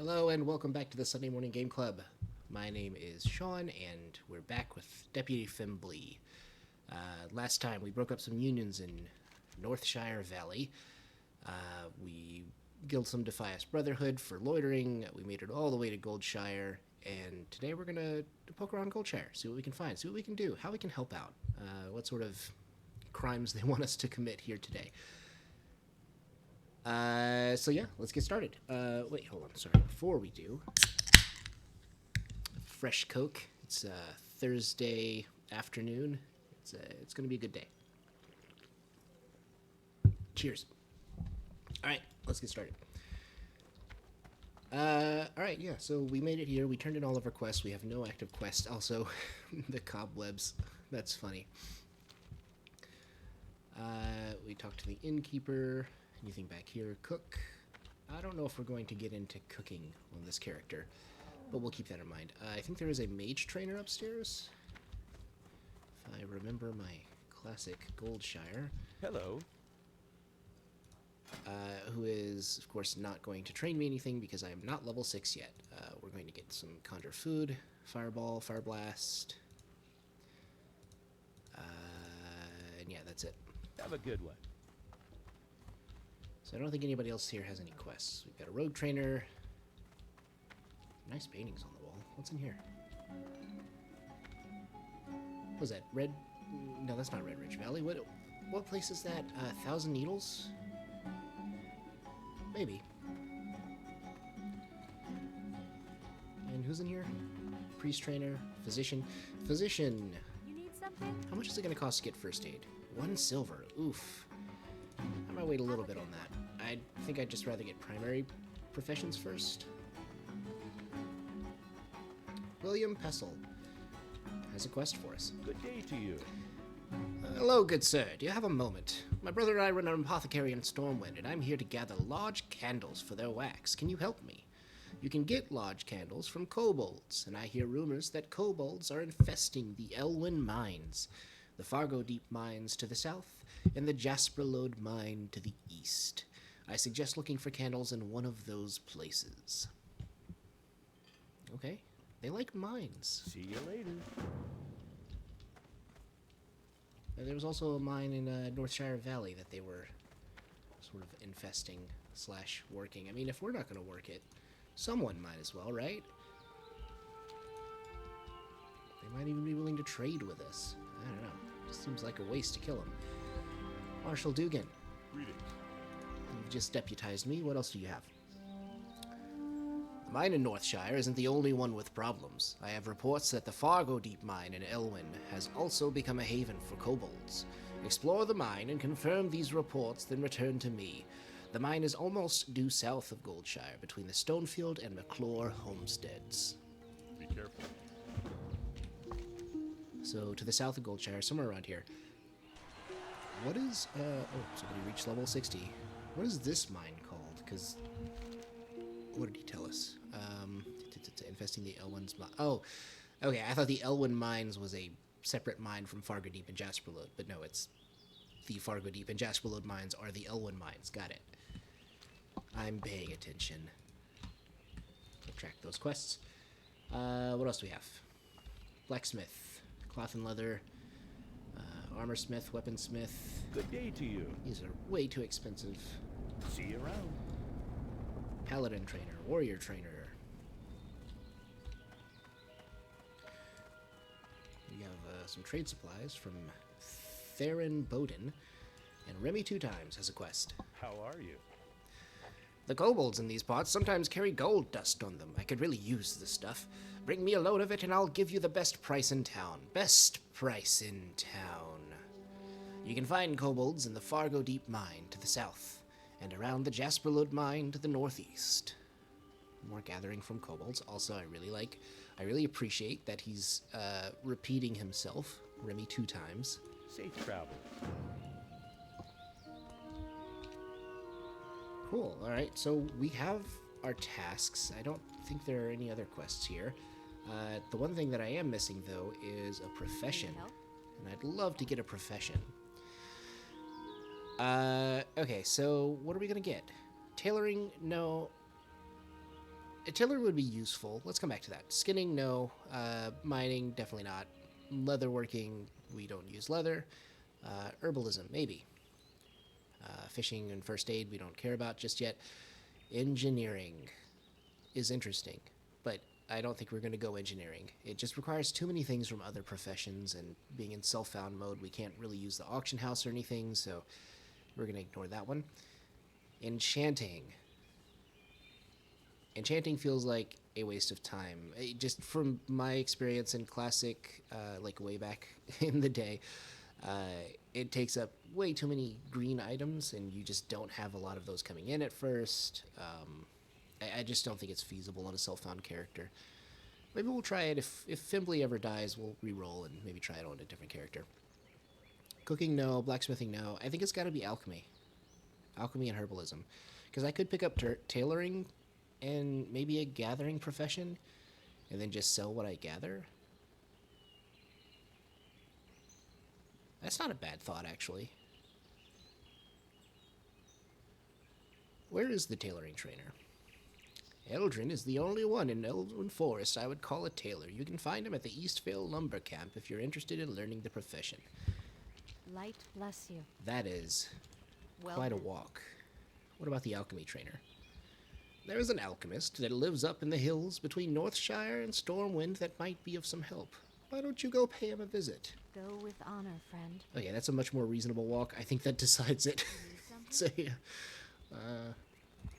Hello and welcome back to the Sunday Morning Game Club. My name is Sean and we're back with Deputy Fimbli. Last time we broke up some unions in Northshire Valley. We killed some Defias Brotherhood for loitering. We made it all the way to Goldshire. And today we're going to poke around Goldshire, see what we can find, see what we can do, how we can help out, what sort of crimes they want us to commit here today. So yeah, let's get started. Wait, hold on, sorry. Before we do, fresh Coke. It's Thursday afternoon. It's gonna be a good day. Cheers. All right, let's get started. All right, yeah. So we made it here. We turned in all of our quests. We have no active quests. Also, the cobwebs. That's funny. We talked to the innkeeper. Anything back here? Cook. I don't know if we're going to get into cooking on this character, but we'll keep that in mind. I think there is a mage trainer upstairs. If I remember my classic Goldshire. Hello. Who is, of course, not going to train me anything because I am not level 6 yet. We're going to get some conjure food, fireball, fire blast. And yeah, that's it. Have a good one. So I don't think anybody else here has any quests. We've got a rogue trainer. Nice paintings on the wall. What's in here? What was that? Red? No, that's not Red Ridge Valley. What place is that? Thousand Needles? Maybe. And who's in here? Priest trainer, physician. Physician! You need something? How much is it going to cost to get first aid? 1 silver. Oof. I might wait a little bit on that. I think I'd just rather get primary professions first. William Pessel has a quest for us. Good day to you. Hello, good sir. Do you have a moment? My brother and I run an apothecary in Stormwind, and I'm here to gather large candles for their wax. Can you help me? You can get large candles from kobolds, and I hear rumors that kobolds are infesting the Elwyn mines, the Fargo Deep mines to the south, and the Jasperlode mine to the east. I suggest looking for candles in one of those places. Okay. They like mines. See you later. There was also a mine in Northshire Valley that they were sort of infesting / working. I mean, if we're not going to work it, someone might as well, right? They might even be willing to trade with us. I don't know. Just seems like a waste to kill them. Marshal Dugan. Greetings. You've just deputized me. What else do you have? The mine in Northshire isn't the only one with problems. I have reports that the Fargo Deep mine in Elwyn has also become a haven for kobolds. Explore the mine and confirm these reports, then return to me. The mine is almost due south of Goldshire, between the Stonefield and McClure homesteads. Be careful. So, to the south of Goldshire, somewhere around here. What is, oh, somebody reached level 60. What is this mine called? Because, what did he tell us? Infesting the Elwyn's mine. Oh, okay, I thought the Elwyn mines was a separate mine from Fargo Deep and Jasperlode, but no, it's the Fargo Deep and Jasperlode mines are the Elwyn mines. Got it. I'm paying attention. We'll track those quests. What else do we have? Blacksmith, cloth and leather, armor smith, weaponsmith. Good day to you. These are way too expensive. See you around. Paladin trainer, warrior trainer. We have some trade supplies from Theron Bowden, and Remy 2 times has a quest. How are you? The kobolds in these parts sometimes carry gold dust on them. I could really use this stuff. Bring me a load of it and I'll give you the best price in town. Best price in town. You can find kobolds in the Fargo Deep mine to the south, and around the Jasperlode mine to the northeast. More gathering from kobolds. Also, I really appreciate that he's repeating himself, Remy 2 times. Safe travels. Cool. All right, so we have our tasks. I don't think there are any other quests here. The one thing that I am missing, though, is a profession. And I'd love to get a profession. Okay, so what are we going to get? Tailoring? No. A tiller would be useful. Let's come back to that. Skinning, no. Mining, definitely not. Leatherworking, we don't use leather. Herbalism, maybe. Fishing and first aid, we don't care about just yet. Engineering is interesting, but I don't think we're going to go engineering. It just requires too many things from other professions, and being in self-found mode, we can't really use the auction house or anything, so we're going to ignore that one. Enchanting. Enchanting feels like a waste of time. Just from my experience in Classic, like way back in the day, it takes up way too many green items, and you just don't have a lot of those coming in at first. I just don't think it's feasible on a self-found character. Maybe we'll try it. If Fimbli ever dies, we'll re-roll and maybe try it on a different character. Cooking, no. Blacksmithing, no. I think it's got to be alchemy. Alchemy and herbalism. Because I could pick up tailoring and maybe a gathering profession and then just sell what I gather. That's not a bad thought, actually. Where is the tailoring trainer? Eldrin is the only one in Elven Forest I would call a tailor. You can find him at the Eastvale Lumber Camp if you're interested in learning the profession. Light bless you. That is Well quite a then. walk. What about the alchemy trainer? There is an alchemist that lives up in the hills between Northshire and Stormwind that might be of some help. Why don't you go pay him a visit? Go with honor, friend. Okay, that's a much more reasonable walk. I think that decides it. So, yeah.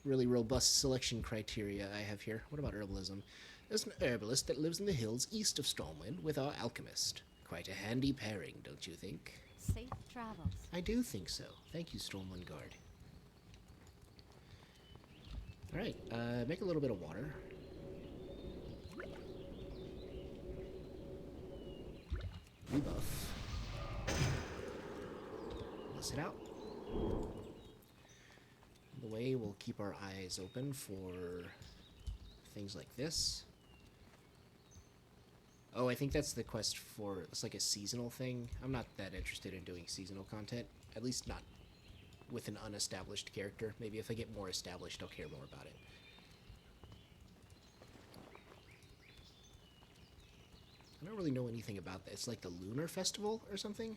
Really robust selection criteria I have here. What about herbalism? There's an herbalist that lives in the hills east of Stormwind with our alchemist. Quite a handy pairing, don't you think? Safe travels. I do think so. Thank you, Stormwind Guard. Alright, make a little bit of water. Rebuff. Let's it out. The way we'll keep our eyes open for things like this. Oh, I think that's the quest for, it's like a seasonal thing. I'm not that interested in doing seasonal content. At least not with an unestablished character. Maybe if I get more established, I'll care more about it. I don't really know anything about that. It's like the Lunar Festival or something?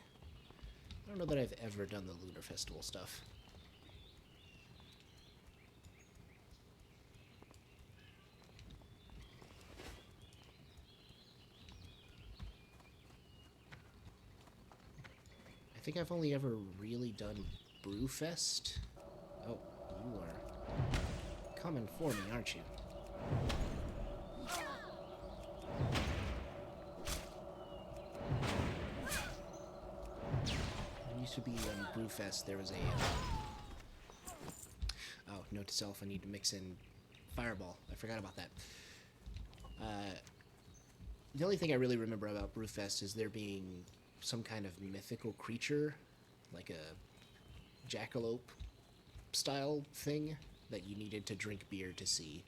I don't know that I've ever done the Lunar Festival stuff. I think I've only ever really done Brewfest. Oh, you are coming for me, aren't you? There used to be Brewfest, there was a... oh, note to self, I need to mix in Fireball. I forgot about that. The only thing I really remember about Brewfest is there being some kind of mythical creature, like a jackalope style thing that you needed to drink beer to see.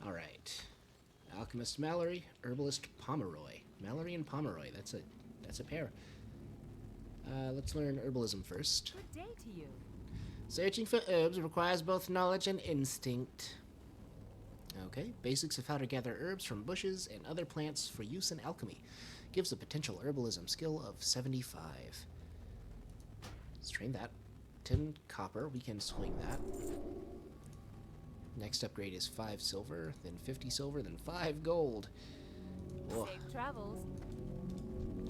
Alright. Alchemist Mallory, Herbalist Pomeroy. Mallory and Pomeroy, that's a pair. Let's learn herbalism first. Good day to you. Searching for herbs requires both knowledge and instinct. Okay, basics of how to gather herbs from bushes and other plants for use in alchemy. Gives a potential herbalism skill of 75. Let's train that. 10 copper, we can swing that. Next upgrade is 5 silver, then 50 silver, then 5 gold. Whoa. Safe travels.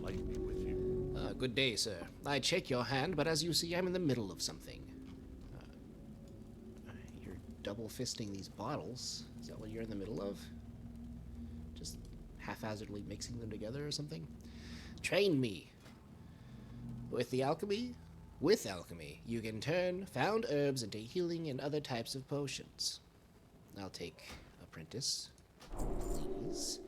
Light be with you. Good day, sir. I check your hand, but as you see, I'm in the middle of something. You're double fisting these bottles. Is that what you're in the middle of? Just haphazardly mixing them together or something? Train me. With alchemy, you can turn found herbs into healing and other types of potions. I'll take apprentice. Please.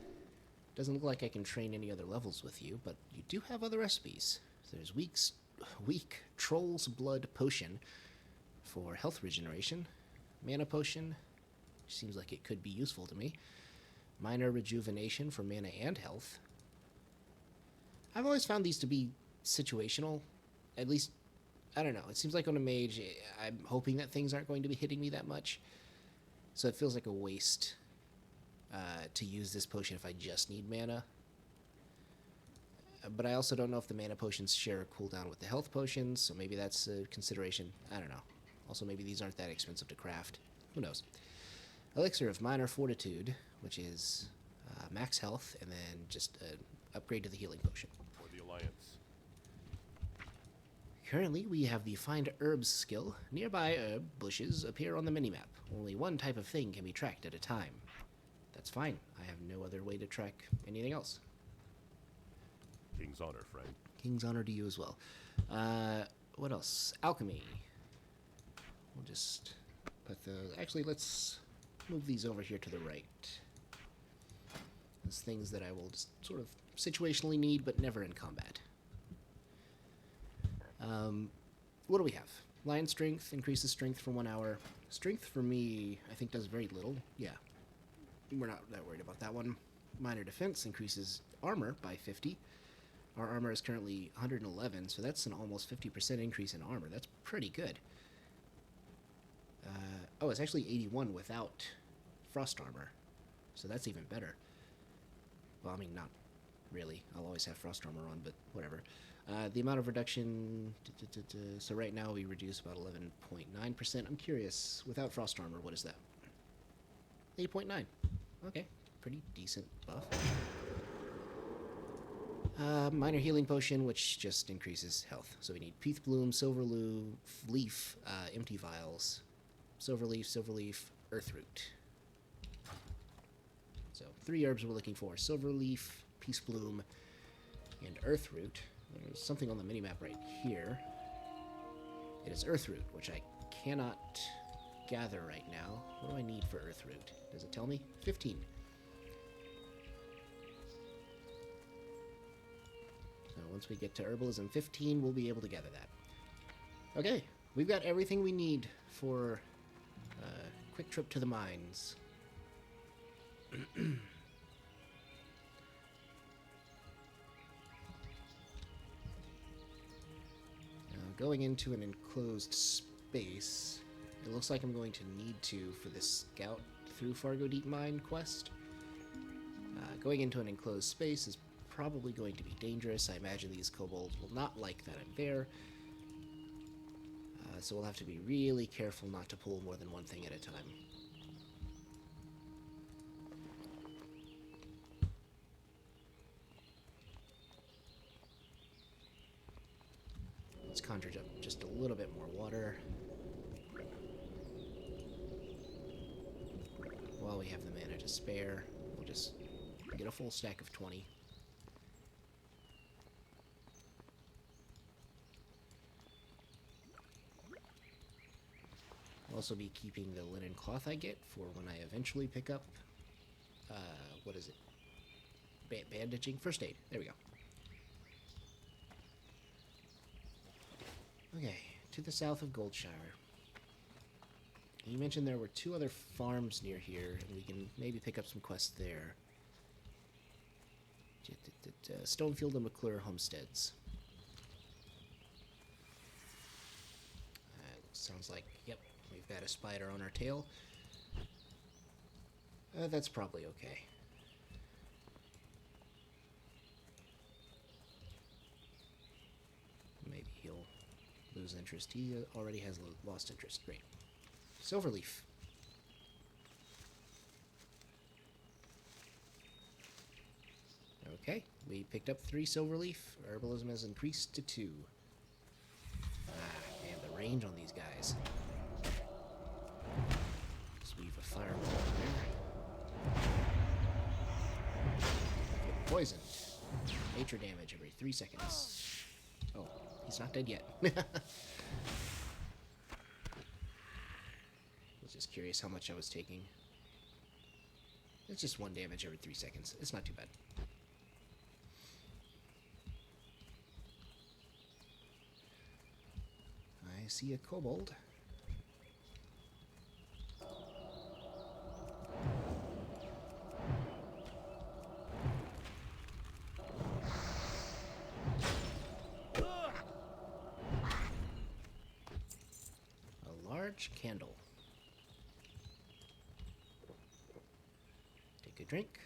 Doesn't look like I can train any other levels with you, but you do have other recipes. There's weak Troll's Blood Potion for health regeneration. Mana Potion, which seems like it could be useful to me. Minor Rejuvenation for mana and health. I've always found these to be situational. At least I don't know. It seems like on a mage, I'm hoping that things aren't going to be hitting me that much. So it feels like a waste to use this potion if I just need mana. But I also don't know if the mana potions share a cooldown with the health potions, so maybe that's a consideration. I don't know. Also, maybe these aren't that expensive to craft. Who knows? Elixir of Minor Fortitude, which is max health, and then just an upgrade to the healing potion. For the Alliance. Currently, we have the Find Herbs skill. Nearby herb bushes appear on the minimap. Only one type of thing can be tracked at a time. That's fine. I have no other way to track anything else. King's honor, friend. King's honor to you as well. What else? Alchemy. We'll just put those... Actually, let's move these over here to the right. Those things that I will just sort of situationally need, but never in combat. What do we have? Lion Strength increases strength for 1 hour. Strength for me, I think, does very little. Yeah. We're not that worried about that one. Minor Defense increases armor by 50. Our armor is currently 111, so that's an almost 50% increase in armor. That's pretty good. Oh, it's actually 81 without frost armor, so that's even better. Well, I mean, not really. I'll always have frost armor on, but whatever. The amount of reduction... So right now we reduce about 11.9%. I'm curious, without frost armor, what is that? 8.9. Okay, pretty decent buff. Minor healing potion, which just increases health. So we need Peath Bloom, Silver Leaf, Empty Vials, Silver Leaf, Earth Root. So 3 herbs we're looking for: Silver Leaf, Peace Bloom, and Earth Root. There's something on the minimap right here. It is Earth Root, which I cannot gather right now. What do I need for Earth Root? Does it tell me? 15. So once we get to Herbalism 15, we'll be able to gather that. Okay, we've got everything we need for a quick trip to the mines. Going into an enclosed space, it looks like I'm going to need to for this scout through Fargo Deep Mine quest. Going into an enclosed space is probably going to be dangerous. I imagine these kobolds will not like that I'm there. So we'll have to be really careful not to pull more than one thing at a time. Let's conjure up just a little bit more water. While we have the mana to spare, we'll just get a full stack of 20. I'll also be keeping the linen cloth I get for when I eventually pick up, what is it? Bandaging? First aid. There we go. Okay, to the south of Goldshire. You mentioned there were 2 other farms near here, and we can maybe pick up some quests there. Stonefield and McClure homesteads. Sounds like, yep, we've got a spider on our tail. That's probably okay. Maybe he'll lose interest. He already has lost interest. Great. Silverleaf. Okay, we picked up 3 Silverleaf. Herbalism has increased to 2. Man, the range on these guys. Just weave a fireball in there. Get poisoned. Nature damage every 3 seconds. Oh, he's not dead yet. I was just curious how much I was taking. It's just 1 damage every 3 seconds. It's not too bad. I see a kobold. large candle. Take a drink.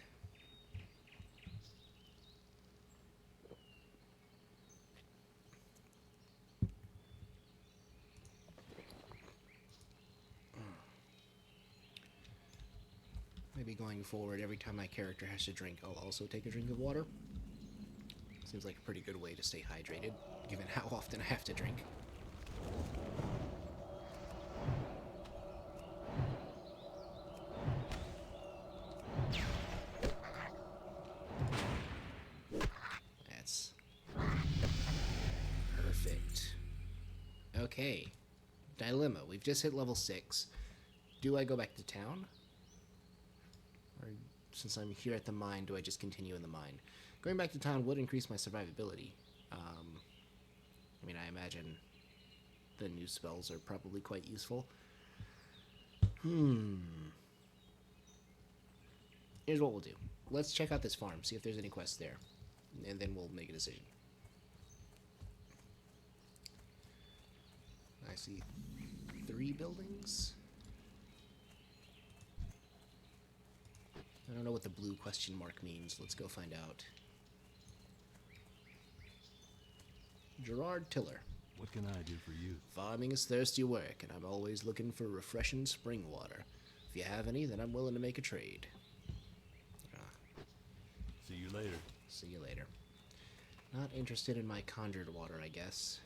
Maybe going forward, every time my character has to drink, I'll also take a drink of water. Seems like a pretty good way to stay hydrated, given how often I have to drink. That's perfect. Okay. Dilemma. We've just hit level 6. Do I go back to town? Or since I'm here at the mine, do I just continue in the mine? Going back to town would increase my survivability. I mean, I imagine the new spells are probably quite useful. Here's what we'll do. Let's check out this farm, see if there's any quests there. And then we'll make a decision. I see 3 buildings. I don't know what the blue question mark means. Let's go find out. Gerard Tiller. What can I do for you? Farming is thirsty work, and I'm always looking for refreshing spring water. If you have any, then I'm willing to make a trade. See you later. See you later. Not interested in my conjured water, I guess.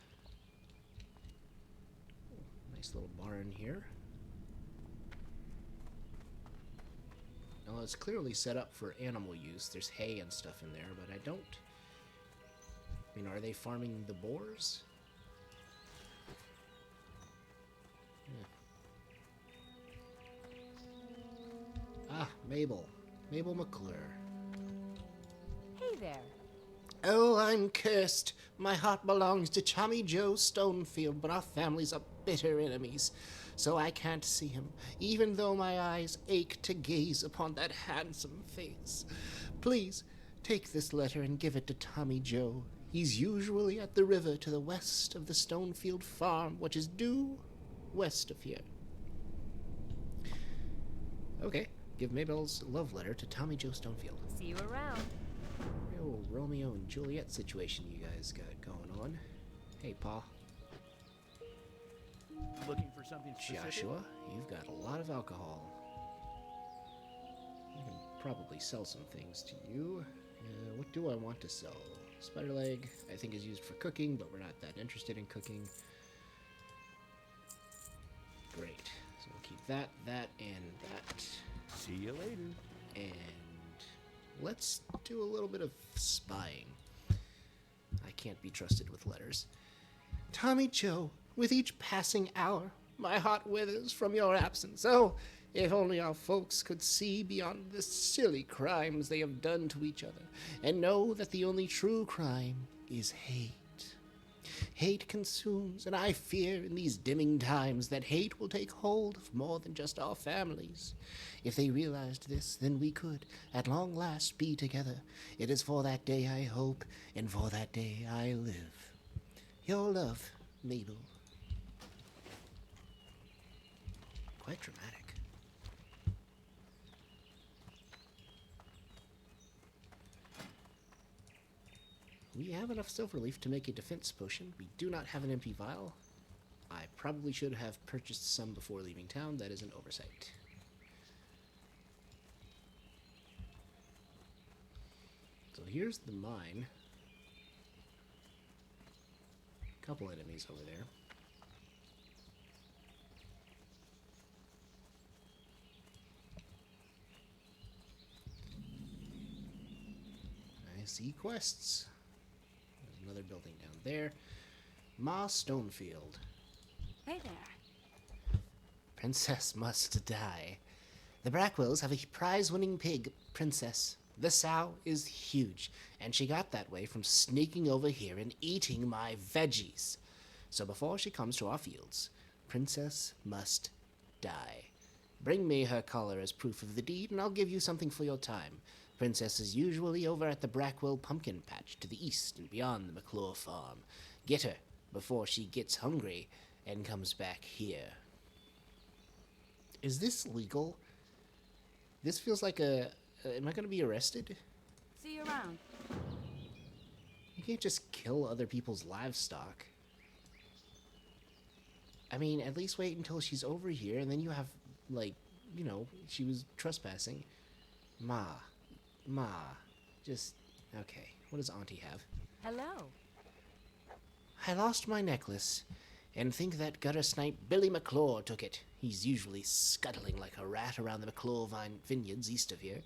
Nice little barn here. Now, it's clearly set up for animal use. There's hay and stuff in there, but I don't... I mean, are they farming the boars? Yeah. Ah, Mabel. Mabel McClure. Hey there. Oh, I'm cursed. My heart belongs to Tommy Joe Stonefield, but our families are bitter enemies, so I can't see him, even though my eyes ache to gaze upon that handsome face. Please, take this letter and give it to Tommy Joe. He's usually at the river to the west of the Stonefield farm, which is due west of here. Okay, give Mabel's love letter to Tommy Joe Stonefield. See you around. Real Romeo and Juliet situation you guys got going on. Hey, Pa. Looking for something specific? Joshua, you've got a lot of alcohol. I can probably sell some things to you. What do I want to sell? Spider leg, I think, is used for cooking, but we're not that interested in cooking. Great. So we'll keep that, and that. See you later. And let's do a little bit of spying. I can't be trusted with letters. Tommy Joe, with each passing hour, my heart withers from your absence. Oh, if only our folks could see beyond the silly crimes they have done to each other, and know that the only true crime is hate. Hate consumes, and I fear in these dimming times that hate will take hold of more than just our families. If they realized this, then we could, at long last, be together. It is for that day I hope, and for that day I live. Your love, Mabel. Quite dramatic. We have enough silverleaf to make a defense potion. We do not have an empty vial. I probably should have purchased some before leaving town. That is an oversight. So here's the mine. Couple enemies over there. I see quests. There's another building down there. Ma Stonefield. Hey there. Princess must die. The Brackwells have a prize-winning pig, Princess. The sow is huge, and she got that way from sneaking over here and eating my veggies. So before she comes to our fields, Princess must die. Bring me her collar as proof of the deed, and I'll give you something for your time. Princess is usually over at the Brackwell pumpkin patch to the east and beyond the McClure farm. Get her before she gets hungry and comes back here. Is this legal? This feels like a... am I going to be arrested? See you around. You can't just kill other people's livestock. I mean, at least wait until she's over here, and then you have, like, you know, she was trespassing. Ma. Just... okay. What does Auntie have? Hello. I lost my necklace, and think that gutter snipe Billy McClure took it. He's usually scuttling like a rat around the McClure vineyards east of here.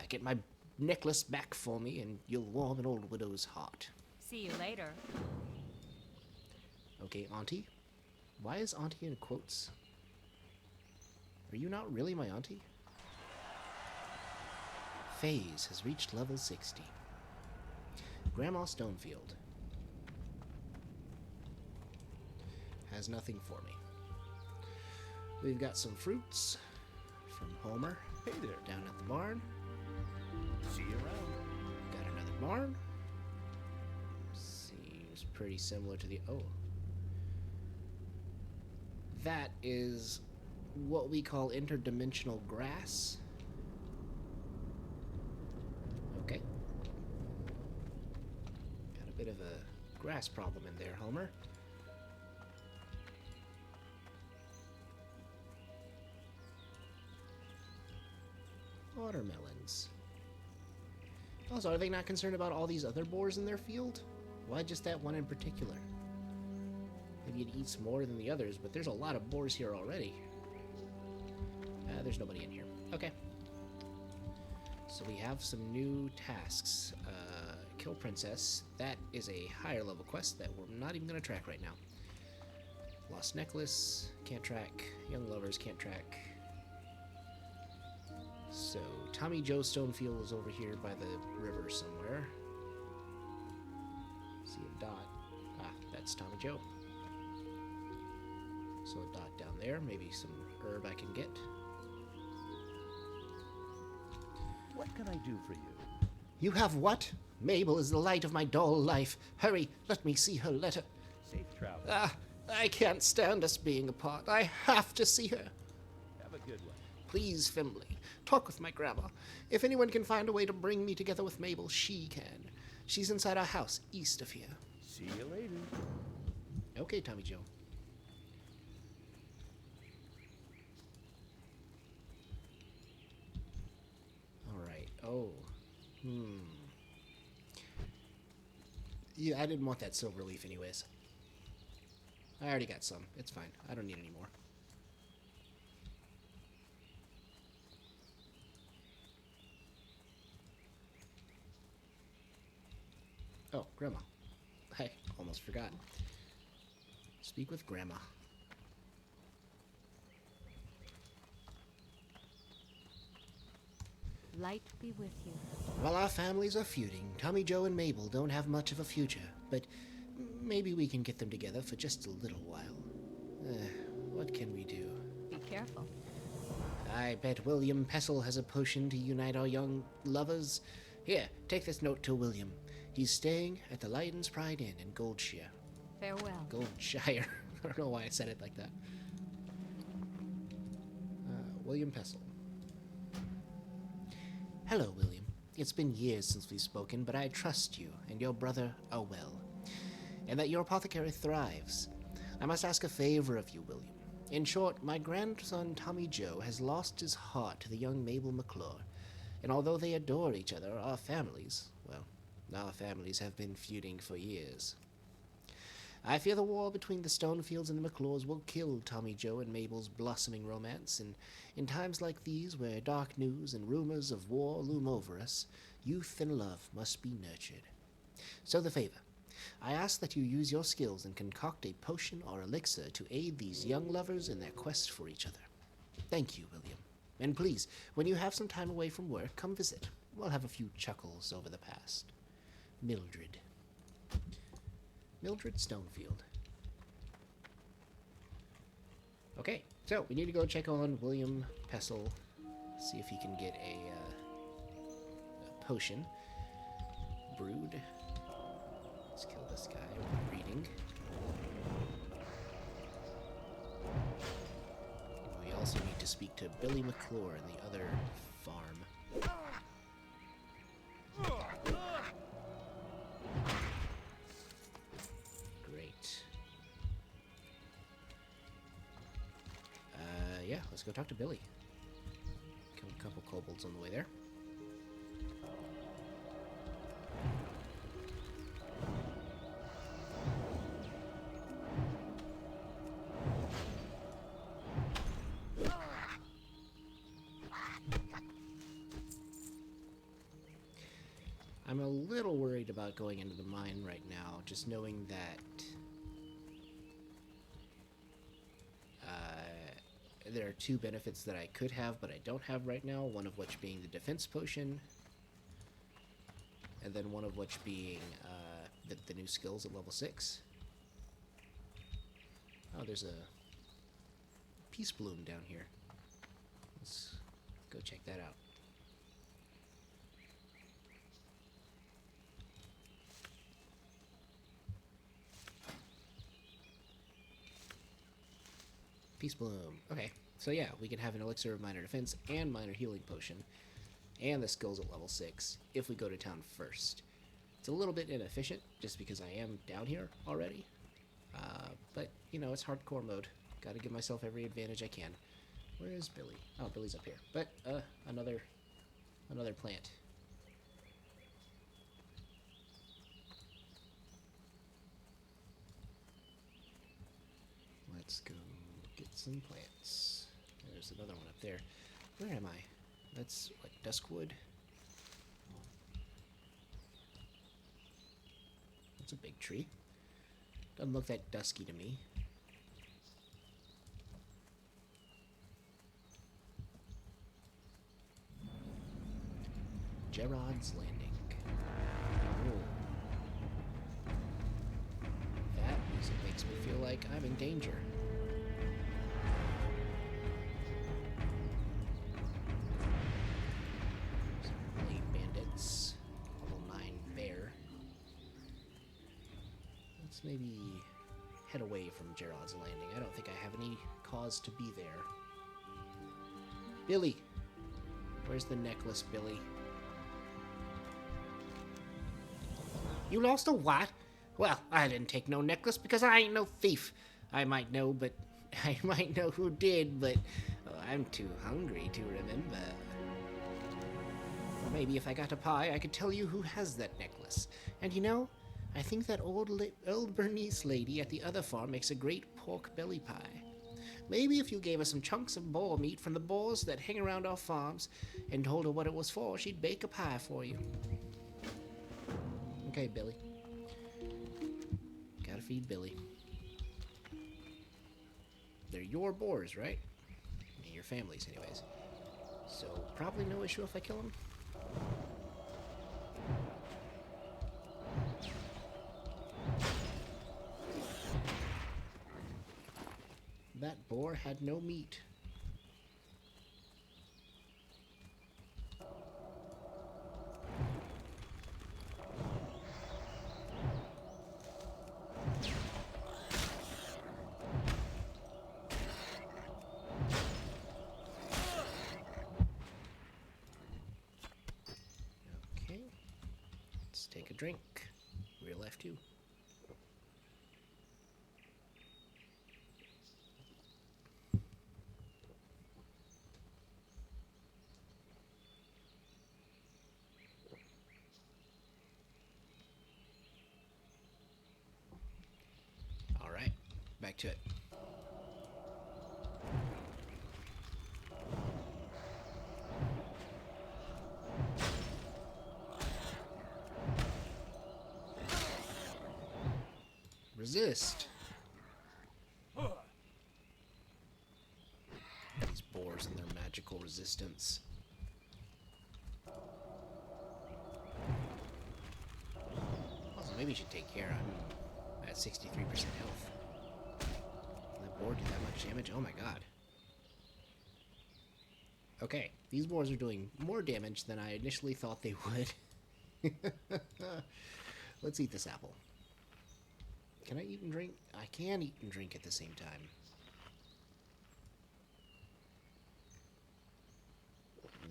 Get my necklace back for me, and you'll warm an old widow's heart. See you later. Okay, Auntie? Why is Auntie in quotes? Are you not really my auntie? Phase has reached level 60. Grandma Stonefield has nothing for me. We've got some fruits from Homer. Hey there. Down at the barn. See you around. Got another barn. Seems pretty similar to the... oh. That is what we call interdimensional grass. Okay. Got a bit of a grass problem in there, Homer. Watermelons. Also, are they not concerned about all these other boars in their field? Why just that one in particular? Maybe it eats more than the others, but there's a lot of boars here already. There's nobody in here. Okay. So we have some new tasks. Kill Princess. That is a higher level quest that we're not even going to track right now. Lost Necklace. Can't track. Young Lovers. Can't track. So, Tommy Joe Stonefield is over here by the river somewhere. See a dot. Ah, that's Tommy Joe. So a dot down there. Maybe some herb I can get. What can I do for you? You have what? Mabel is the light of my dull life. Hurry, let me see her letter. Safe travel. Ah, I can't stand us being apart. I have to see her. Have a good one. Please, Fimbli, talk with my grandma. If anyone can find a way to bring me together with Mabel, she can. She's inside our house, east of here. See you later. Okay, Tommy Joe. Alright, oh. Yeah, I didn't want that silver leaf anyways. I already got some. It's fine. I don't need any more. Oh, Grandma. I almost forgot. Speak with Grandma. Light be with you. While our families are feuding, Tommy Joe and Mabel don't have much of a future, but maybe we can get them together for just a little while. What can we do? Be careful. I bet William Pessel has a potion to unite our young lovers. Here, take this note to William. He's staying at the Lighton's Pride Inn in Goldshire. Farewell. Goldshire. I don't know why I said it like that. William Pessel. Hello, William. It's been years since we've spoken, but I trust you and your brother are well, and that your apothecary thrives. I must ask a favor of you, William. In short, my grandson Tommy Joe has lost his heart to the young Mabel McClure, and although they adore each other, our families have been feuding for years. I fear the war between the Stonefields and the McClures will kill Tommy Joe and Mabel's blossoming romance, and in times like these, where dark news and rumors of war loom over us, youth and love must be nurtured. So the favor. I ask that you use your skills and concoct a potion or elixir to aid these young lovers in their quest for each other. Thank you, William. And please, when you have some time away from work, come visit. We'll have a few chuckles over the past. Mildred. Mildred Stonefield. Okay, so we need to go check on William Pessel, see if he can get a potion. Brood. Let's kill this guy with reading. We also need speak to Billy McClure in the other farm. Great. Yeah, let's go talk to Billy. Killed a couple kobolds on the way there. I'm a little worried about going into the mine right now, just knowing that there are two benefits that I could have, but I don't have right now, one of which being the defense potion, and then one of which being the new skills at level 6. Oh, there's a peace bloom down here. Let's go check that out. Peace bloom. Okay, so yeah, we can have an elixir of minor defense and minor healing potion, and the skills at level 6 if we go to town first. It's a little bit inefficient just because I am down here already, but you know, it's hardcore mode. Got to give myself every advantage I can. Where is Billy? Oh, Billy's up here. But another plant. Let's go get some plants. There's another one up there. Where am I? That's, what, Duskwood? That's a big tree. Doesn't look that dusky to me. Gerard's Landing. Oh. That music makes me feel like I'm in danger. Some late bandits. Level 9 bear. Let's maybe head away from Gerard's Landing. I don't think I have any cause to be there. Billy! Where's the necklace, Billy? You lost a what? Well, I didn't take no necklace because I ain't no thief. I might know who did, but I'm too hungry to remember. Or maybe if I got a pie, I could tell you who has that necklace. And you know, I think that old Bernice lady at the other farm makes a great pork belly pie. Maybe if you gave her some chunks of boar meat from the boars that hang around our farms and told her what it was for, she'd bake a pie for you. Okay, Billy. Gotta feed Billy. They're your boars, right? Your family's, anyways. So, probably no issue if I kill them. That boar had no meat. Okay. Let's take a drink. Real F2. Back to it. Resist. These boars and their magical resistance. Also, maybe you should take care. I'm at 63% health. Boar do that much damage? Oh my god. Okay, these boars are doing more damage than I initially thought they would. Let's eat this apple. Can I eat and drink? I can eat and drink at the same time.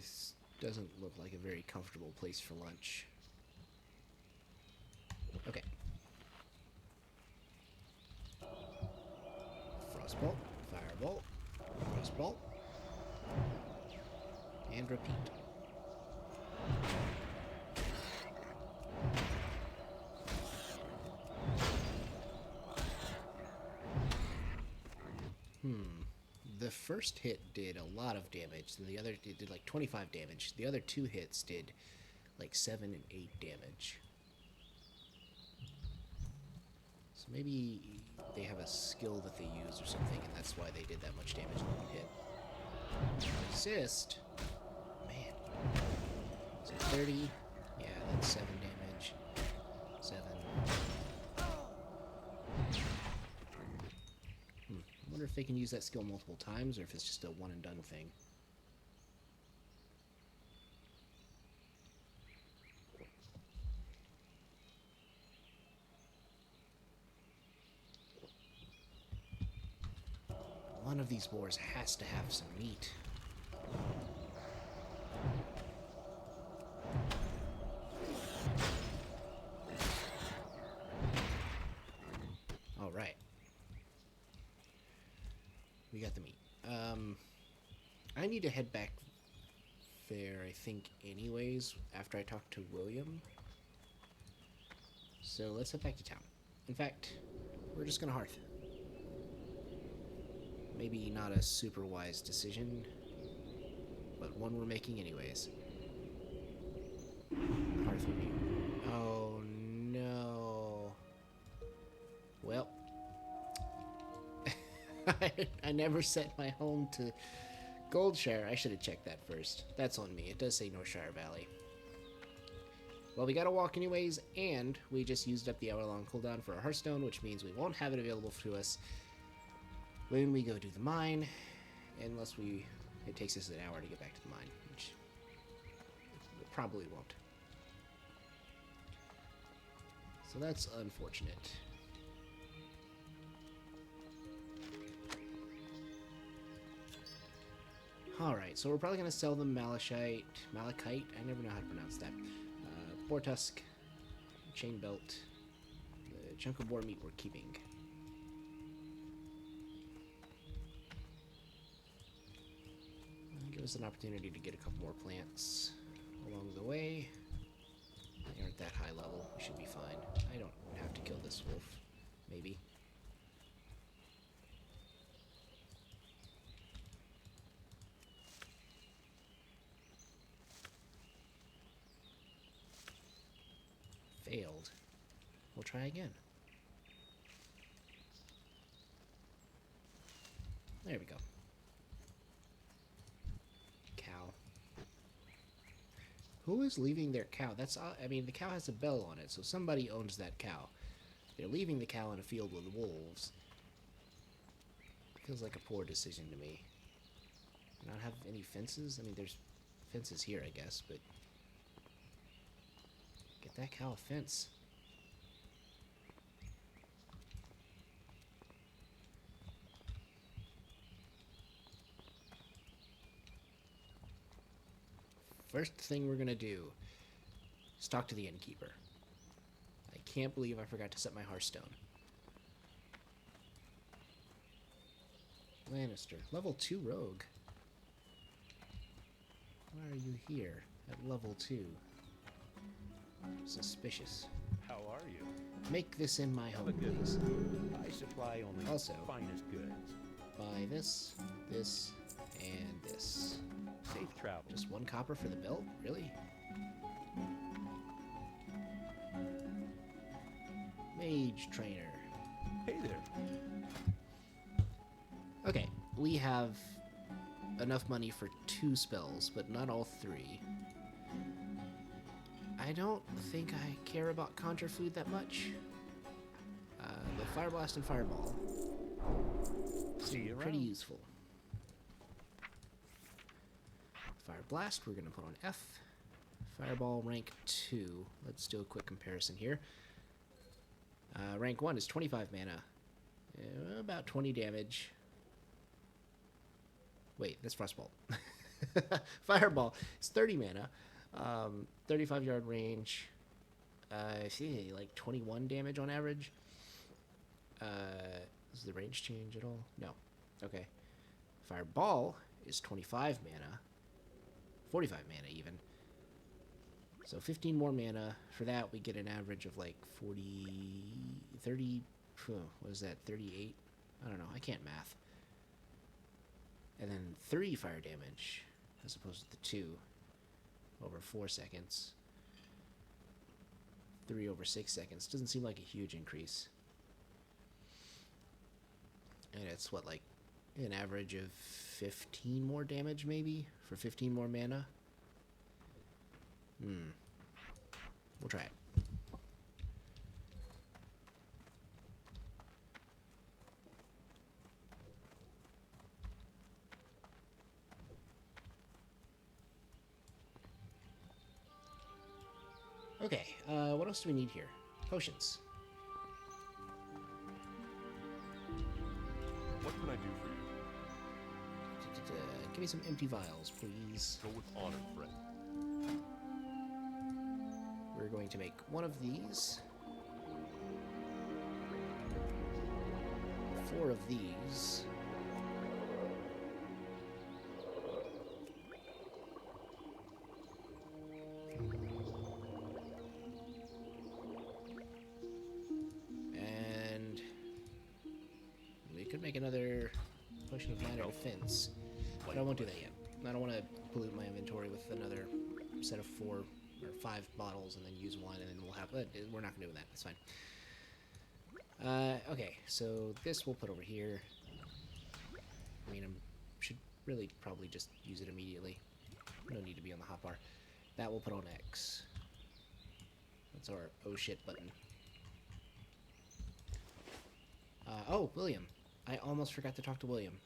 This doesn't look like a very comfortable place for lunch. Okay. Frostbolt, firebolt, frostbolt, and repeat. The first hit did a lot of damage, and the other it did like 25 damage. The other two hits did like 7 and 8 damage. So maybe they have a skill that they use or something, and that's why they did that much damage in one hit. Resist? Man. So 30. Yeah, that's 7 damage. 7. I wonder if they can use that skill multiple times, or if it's just a one and done thing. One of these boars has to have some meat. All right. We got the meat. I need to head back there, I think, anyways, after I talk to William. So let's head back to town. In fact, we're just gonna hearth. Maybe not a super wise decision, but one we're making anyways. Hearth review. Oh no. Well, I never set my home to Goldshire. I should have checked that first. That's on me. It does say Northshire Valley. Well, we gotta walk anyways, and we just used up the hour-long cooldown for our Hearthstone, which means we won't have it available to us when we go do the mine, unless it takes us an hour to get back to the mine, which it probably won't. So that's unfortunate. Alright, so we're probably going to sell them Malachite, I never know how to pronounce that, boar tusk, chain belt, the chunk of boar meat we're keeping. Give us an opportunity to get a couple more plants along the way. They aren't that high level, we should be fine. I don't have to kill this wolf, maybe. Failed. We'll try again. There we go. Cow. Who is leaving their cow? That's, I mean, the cow has a bell on it, so somebody owns that cow. They're leaving the cow in a field with wolves. Feels like a poor decision to me. Not have any fences? I mean, there's fences here, I guess, but get that cow a fence. First thing we're gonna do is talk to the innkeeper. I can't believe I forgot to set my Hearthstone. Lannister, level 2 rogue. Why are you here at level 2? Suspicious. How are you? Make this in my Have home, a good please. I supply only Also, finest goods. buy this, this, and this. Safe travel. Just 1 copper for the belt? Really? Mage trainer. Hey there. Okay, we have enough money for 2 spells, but not all 3. I don't think I care about Conjure Food that much. But Fire Blast and Fireball See you pretty around. useful. Fire Blast, we're going to put on F. Fireball, rank 2. Let's do a quick comparison here. Rank 1 is 25 mana. About 20 damage. Wait, that's Frostbolt. Fireball. It's 30 mana. 35-yard range. I see, like 21 damage on average. Does the range change at all? No. Okay. Fireball is 25 mana. 45 mana even. So 15 more mana. For that, we get an average of like 30... What is that? 38? I don't know. I can't math. And then 3 fire damage, as opposed to the 2 over 4 seconds. 3 over 6 seconds. Doesn't seem like a huge increase. And it's what, like an average of 15 more damage, maybe? For 15 more mana? We'll try it. Okay, what else do we need here? Potions. What can I do for you? Give me some empty vials, please. Go with honor, friend. We're going to make one of these. 4 of these. And we could make another potion of minor defense. But I won't do that yet. I don't want to pollute my inventory with another set of 4 or 5 bottles and then use one and then we'll have... we're not going to do that. That's fine. Okay, so this we'll put over here. I mean, I should really probably just use it immediately. No need to be on the hotbar. That we'll put on X. That's our oh shit button. Oh, William. I almost forgot to talk to William.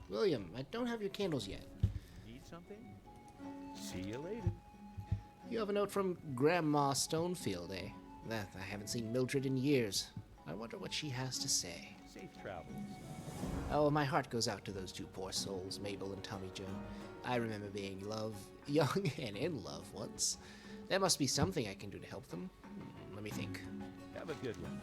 William, I don't have your candles yet. Need something? See you later. You have a note from Grandma Stonefield, eh? That I haven't seen Mildred in years. I wonder what she has to say. Safe travels. Oh, my heart goes out to those 2 poor souls, Mabel and Tommy Joe. I remember being young and in love once. There must be something I can do to help them. Let me think. Have a good one.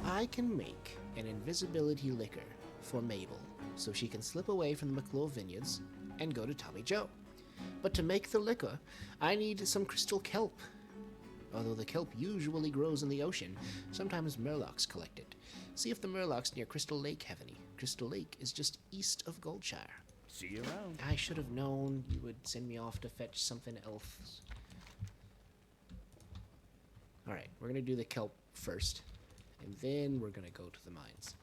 I can make an invisibility liquor for Mabel, so she can slip away from the McClure Vineyards and go to Tommy Joe. But to make the liquor, I need some crystal kelp. Although the kelp usually grows in the ocean, sometimes murlocs collect it. See if the murlocs near Crystal Lake have any. Crystal Lake is just east of Goldshire. See you around. I should have known you would send me off to fetch something else. Alright, we're going to do the kelp first, and then we're going to go to the mines.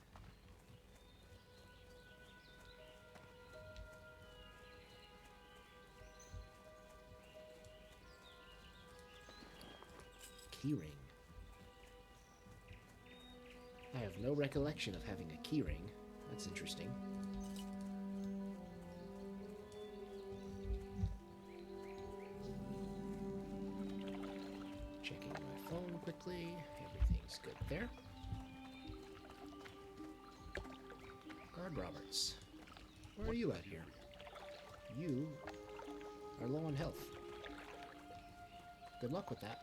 Keyring. I have no recollection of having a keyring. That's interesting. Checking my phone quickly. Everything's good there. Guard Roberts. Where are you out here? You are low on health. Good luck with that.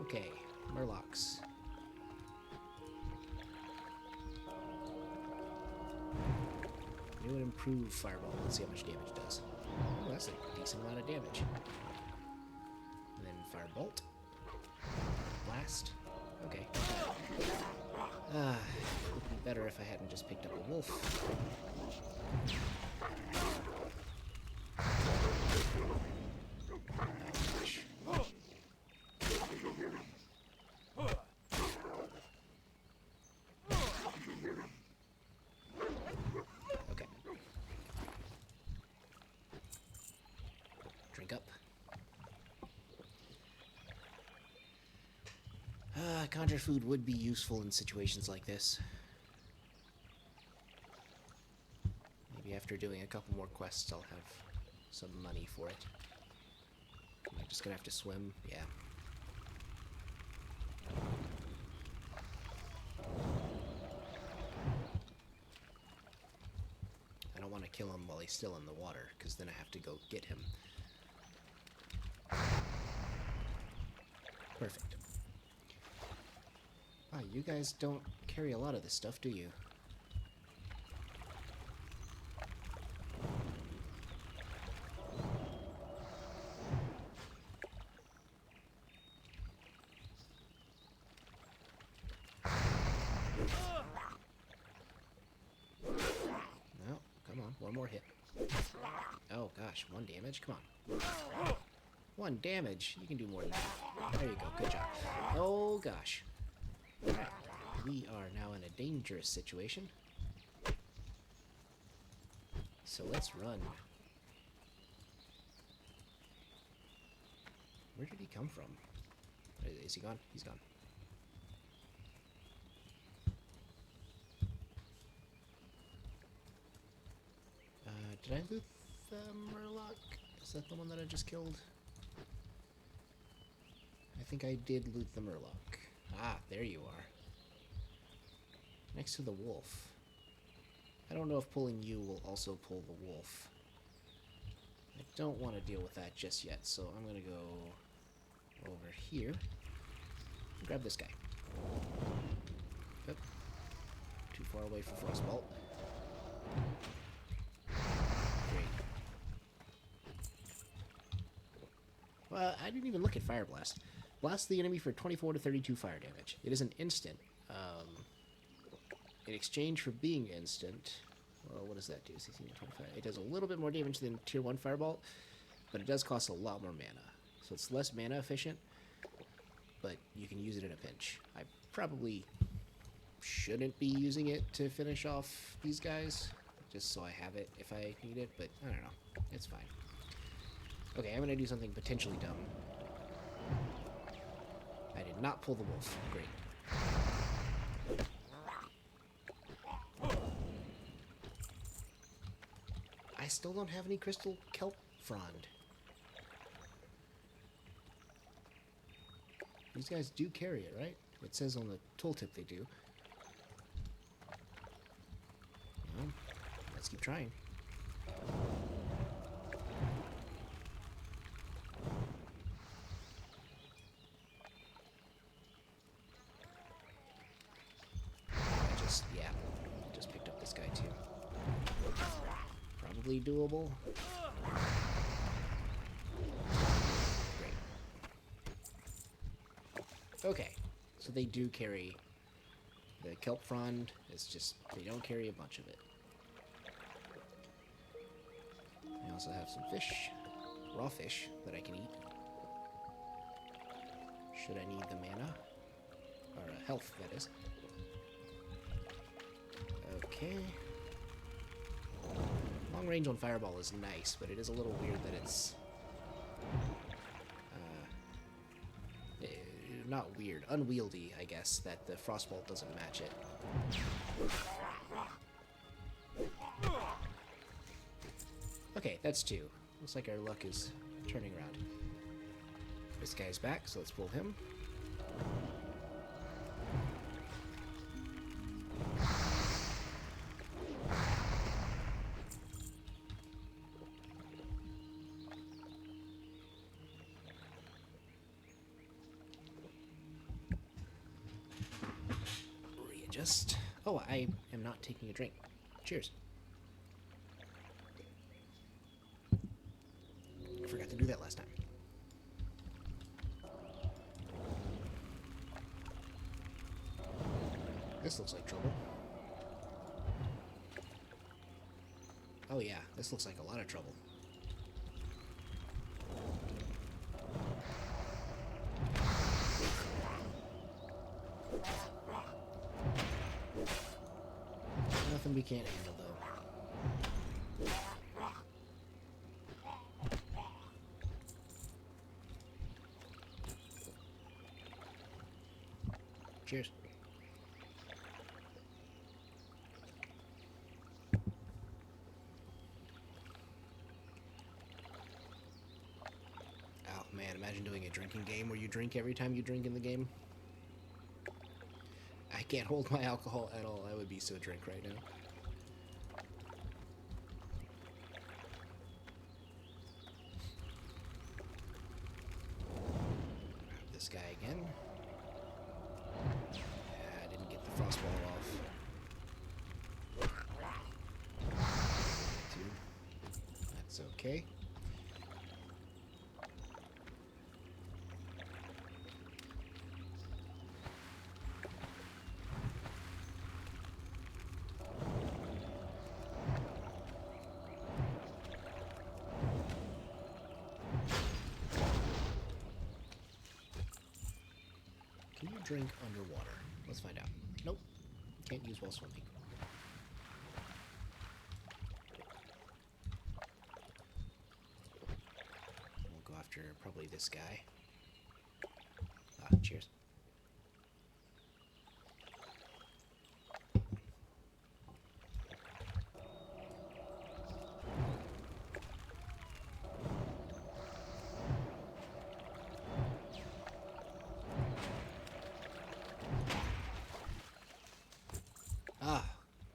Okay, Murlocs. New and improved Fireball. Let's see how much damage it does. Oh, that's a decent amount of damage. And then Firebolt. Blast. Okay. Would be better if I hadn't just picked up a wolf. Drink up. Conjure food would be useful in situations like this. Maybe after doing a couple more quests, I'll have some money for it. Am I just gonna have to swim? Yeah. still in the water, because then I have to go get him. Perfect. Wow, you guys don't carry a lot of this stuff, do you? No, come on, one more hit. Oh gosh, 1 damage, come on. 1 damage, you can do more than that. There you go, good job. Oh gosh. Alright, we are now in a dangerous situation. So let's run. Where did he come from? Is he gone? He's gone. Did I loot the Murloc? Is that the one that I just killed? I think I did loot the Murloc. Ah, there you are. Next to the wolf. I don't know if pulling you will also pull the wolf. I don't want to deal with that just yet, so I'm going to go over here and grab this guy. Yep. Too far away for Frostbolt. Great. Well, I didn't even look at Fire Blast. Blast the enemy for 24 to 32 fire damage. It is an instant. In exchange for being instant, well, what does that do? 16 to 25. It does a little bit more damage than Tier 1 Firebolt, but it does cost a lot more mana. So it's less mana efficient, but you can use it in a pinch. I probably shouldn't be using it to finish off these guys, just so I have it if I need it, but I don't know. It's fine. Okay, I'm going to do something potentially dumb. I did not pull the wolf. Great. I still don't have any crystal kelp frond. These guys do carry it, right? It says on the tooltip they do. Well, let's keep trying. I just picked up this guy too. Probably doable. Great. Okay, so they do carry the kelp frond. It's just they don't carry a bunch of it. I also have some fish, raw fish that I can eat. Should I need the mana or health, that is. Okay. Long range on Fireball is nice, but it is a little weird that it's... not weird, unwieldy, I guess, that the Frostbolt doesn't match it. Okay, that's 2. Looks like our luck is turning around. This guy's back, so let's pull him. Readjust. Oh, I am not taking a drink. Cheers. I forgot to do that last time. This looks like trouble. Oh yeah, this looks like a lot of trouble. Nothing we can't handle, though. Cheers. Oh man, imagine doing a drinking game where you drink every time you drink in the game. I can't hold my alcohol at all. I would be so drunk right now. this guy again. I didn't get the frostball off. That's okay. Can you drink underwater? Let's find out. Nope. Can't use while swimming. We'll go after probably this guy. Cheers.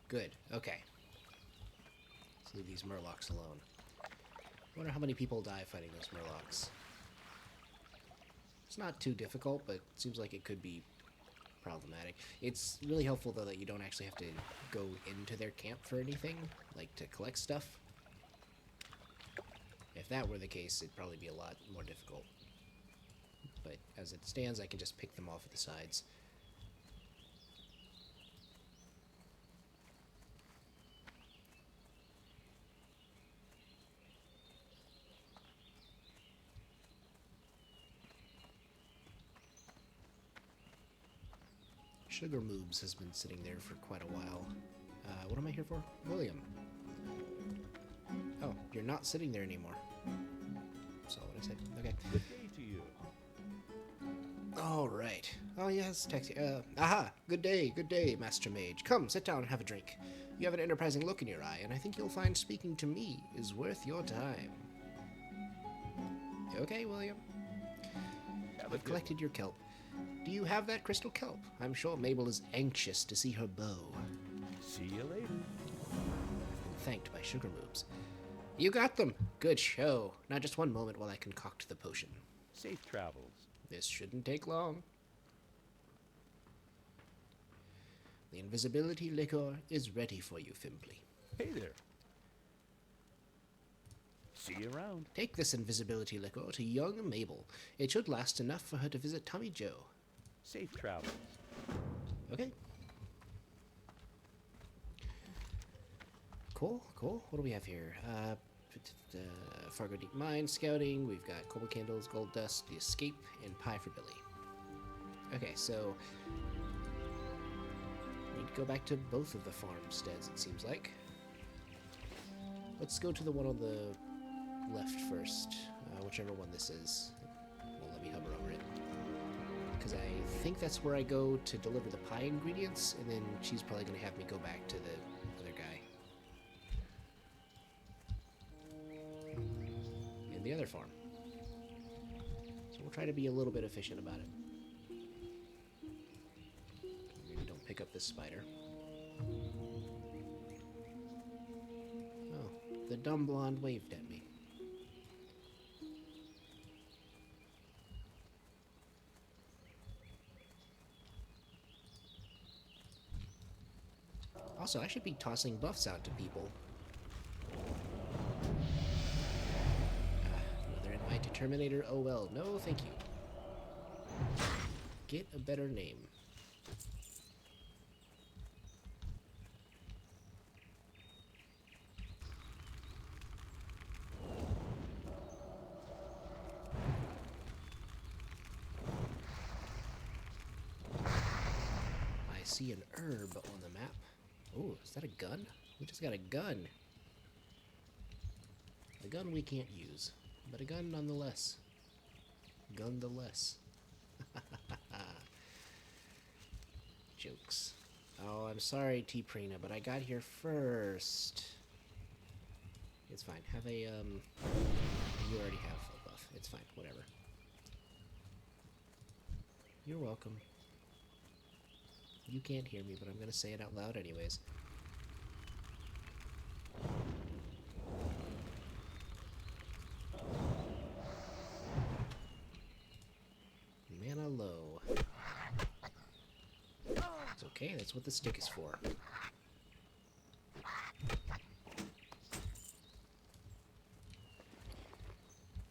Good. Okay. Let's leave these murlocs alone. I wonder how many people die fighting those murlocs. It's not too difficult, but it seems like it could be problematic. It's really helpful, though, that you don't actually have to go into their camp for anything, like to collect stuff. If that were the case, it'd probably be a lot more difficult. But as it stands, I can just pick them off at the sides. Sugar Moobs has been sitting there for quite a while. What am I here for? William. Oh, you're not sitting there anymore. That's all what I said. Okay. Good day to you. All right. Oh, yes, taxi. Aha! Good day, Master Mage. Come, sit down and have a drink. You have an enterprising look in your eye, and I think you'll find speaking to me is worth your time. Okay, William. I've collected your kelp. Do you have that crystal kelp? I'm sure Mabel is anxious to see her bow. See you later. I've been thanked by Sugar Moobs. You got them! Good show. Now just one moment while I concoct the potion. Safe travels. This shouldn't take long. The invisibility liquor is ready for you, Fimbli. Hey there. See you around. Take this invisibility liquor to young Mabel. It should last enough for her to visit Tommy Joe. Safe travels. Okay. Cool. What do we have here? Fargo Deep Mine Scouting. We've got Cobble Candles, Gold Dust, The Escape, and Pie for Billy. Okay, so need to go back to both of the farmsteads, it seems like. Let's go to the one on the left first, whichever one this is. Won't let me hover over it. Because I think that's where I go to deliver the pie ingredients, and then she's probably going to have me go back to the other guy. In the other farm. So we'll try to be a little bit efficient about it. Maybe don't pick up this spider. Oh, the dumb blonde waved at me. Also, I should be tossing buffs out to people. Another invite to Terminator. Oh well. No, thank you. Get a better name. I see an herb on the map. Oh, is that a gun? We just got a gun. A gun we can't use, but a gun nonetheless. Gun-the-less. Jokes. Oh, I'm sorry, T-Prina, but I got here first. It's fine. Have a, you already have a buff. It's fine. Whatever. You're welcome. You can't hear me, but I'm going to say it out loud anyways. Man Okay, that's what the stick is for.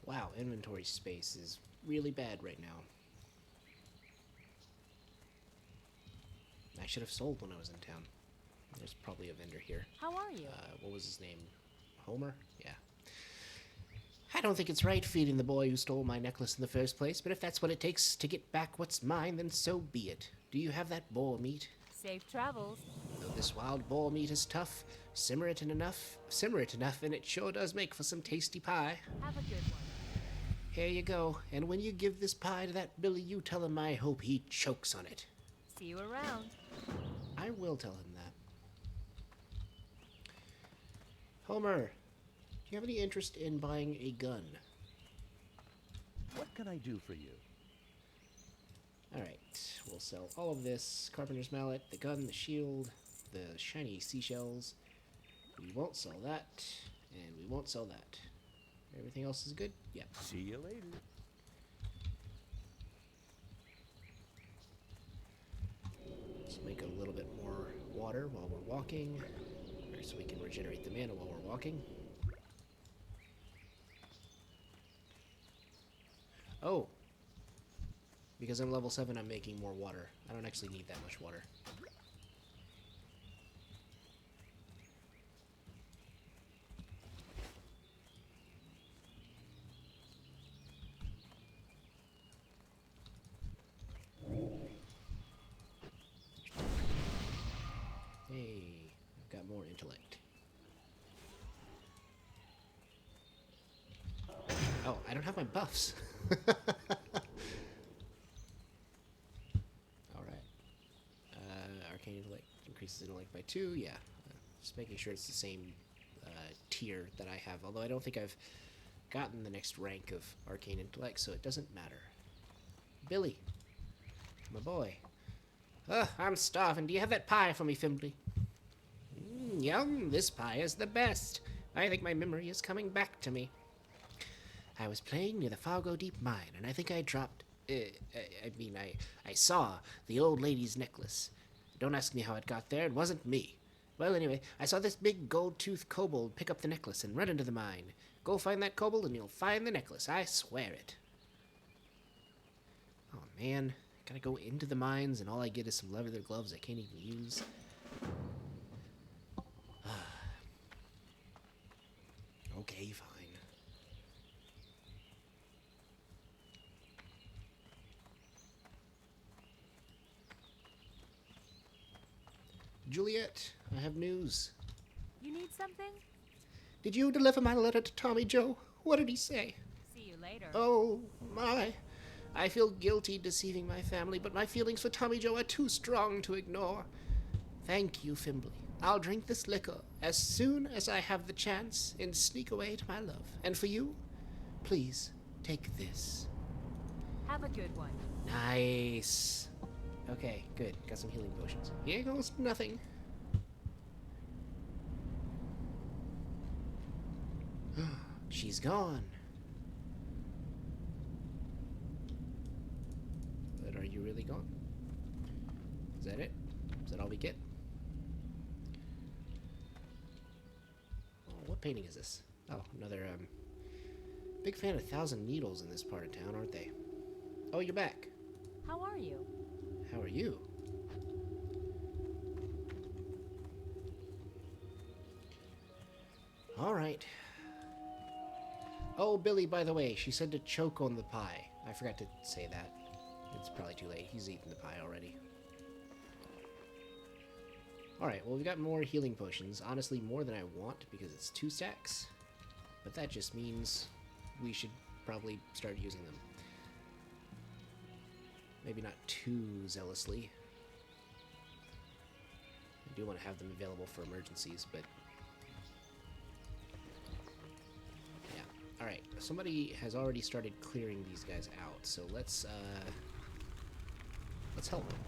Wow, inventory space is really bad right now. I should have sold when I was in town. There's probably a vendor here. How are you? What was his name? Homer? Yeah. I don't think it's right feeding the boy who stole my necklace in the first place, but if that's what it takes to get back what's mine, then so be it. Do you have that boar meat? Safe travels. Though this wild boar meat is tough, simmer it enough, and it sure does make for some tasty pie. Have a good one. Here you go, and when you give this pie to that Billy, you tell him I hope he chokes on it. See you around. I will tell him that. Homer, do you have any interest in buying a gun? What can I do for you? Alright, we'll sell all of this. Carpenter's mallet, the gun, the shield, the shiny seashells. We won't sell that, and we won't sell that. Everything else is good? Yep. See you later. Let's make a little bit more water while we're walking, so we can regenerate the mana while we're walking. Oh! Because I'm level 7, I'm making more water. I don't actually need that much water. Hey, I've got more intellect. Oh, I don't have my buffs. Alright. Arcane intellect increases intellect by 2, yeah. Just making sure it's the same tier that I have, although I don't think I've gotten the next rank of arcane intellect, so it doesn't matter. Billy, my boy. I'm starving. Do you have that pie for me, Fimbli? Yum, this pie is the best. I think my memory is coming back to me. I was playing near the Fargo Deep Mine, and I think I dropped... I saw the old lady's necklace. Don't ask me how it got there. It wasn't me. Well, anyway, I saw this big gold-toothed kobold pick up the necklace and run into the mine. Go find that kobold, and you'll find the necklace. I swear it. Oh, man. Gotta go into the mines, and all I get is some leather gloves I can't even use. Okay, fine. Juliet, I have news. You need something? Did you deliver my letter to Tommy Joe? What did he say? See you later. Oh, my. I feel guilty deceiving my family, but my feelings for Tommy Joe are too strong to ignore. Thank you, Fimbli. I'll drink this liquor as soon as I have the chance and sneak away to my love. And for you, please take this. Have a good one. Nice. Okay, good. Got some healing potions. Here goes nothing. She's gone. But are you really gone? Is that it? Is that all we get? Oh, what painting is this? Oh, another, big fan of 1,000 Needles in this part of town, aren't they? Oh, you're back. How are you? How are you? All right. Oh, Billy, by the way, she said to choke on the pie. I forgot to say that. It's probably too late. He's eaten the pie already. Alright, well, we've got more healing potions. Honestly, more than I want, because it's 2 stacks. But that just means we should probably start using them. Maybe not too zealously. I do want to have them available for emergencies, but... yeah. Alright, somebody has already started clearing these guys out, so let's help them.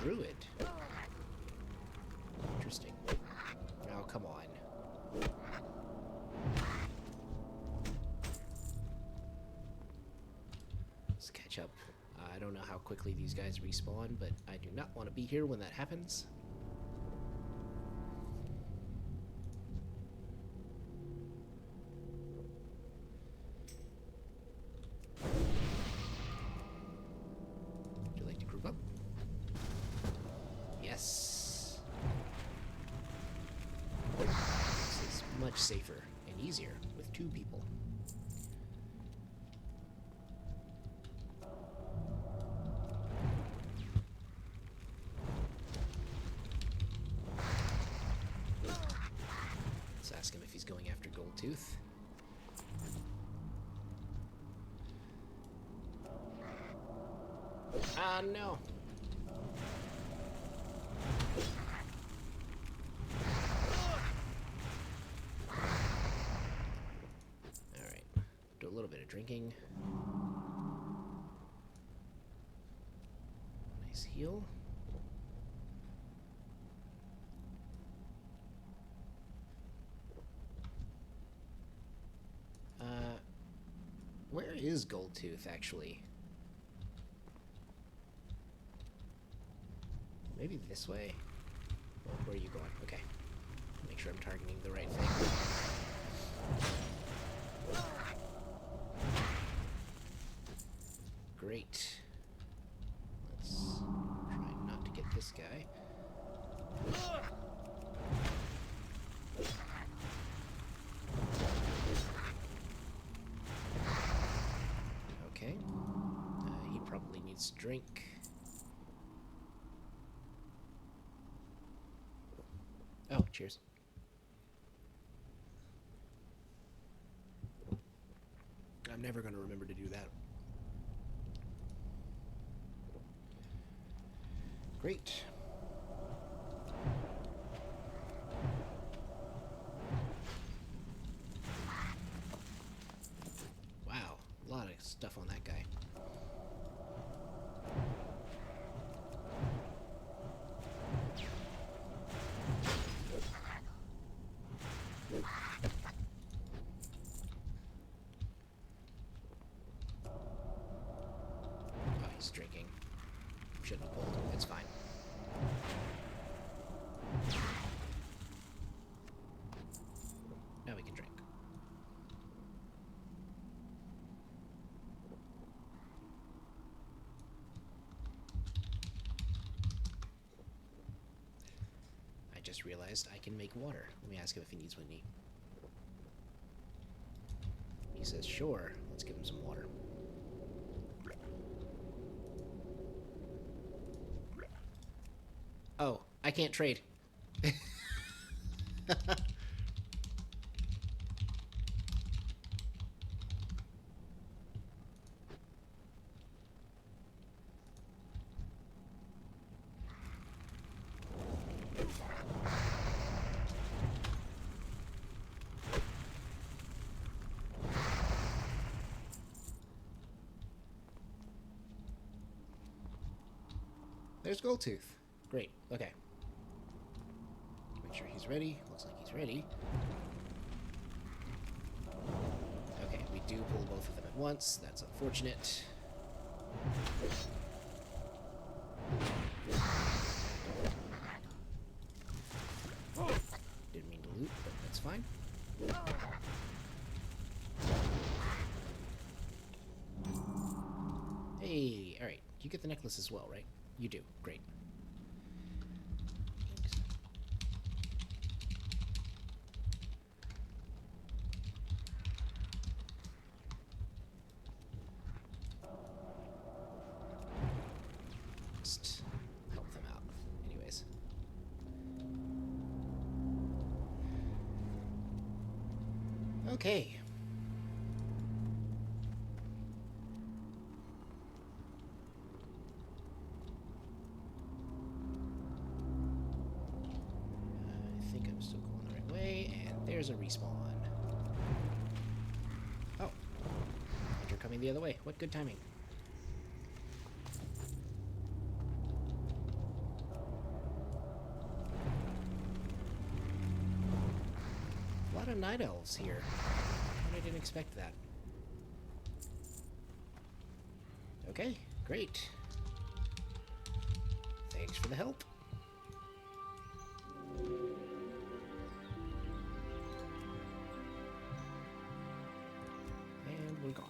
Druid. Interesting. Oh, come on. quickly these guys respawn, but I do not want to be here when that happens. Would you like to group up? Yes. This is much safer and easier with 2 people. Let's ask him if he's going after Goldtooth. Ah, no. Alright. Do a little bit of drinking. Nice heal. Where is Goldtooth, actually? Maybe this way? Oh, where are you going? Okay. Make sure I'm targeting the right thing. Great. Let's try not to get this guy. Okay. He probably needs to drink. Oh, cheers. I'm never going to remember to do that. Great. Wow, a lot of stuff on that guy. Oh, he's drinking. Shouldn't have pulled. It's fine. Now we can drink. I just realized I can make water. Let me ask him if he needs with me. He says, sure. Let's give him some water. Oh, I can't trade. There's Goldtooth. Great. Okay. Make sure he's ready. Looks like he's ready. Okay, we do pull both of them at once. That's unfortunate. Didn't mean to loot, but that's fine. Hey, alright. You get the necklace as well, right? You do. Great. Just help them out. Anyways. Okay. I think I'm still going the right way, and there's a respawn. Oh. You're coming the other way. What good timing. A lot of night elves here. I didn't expect that. Okay, great. Thanks for the help. And we're gone.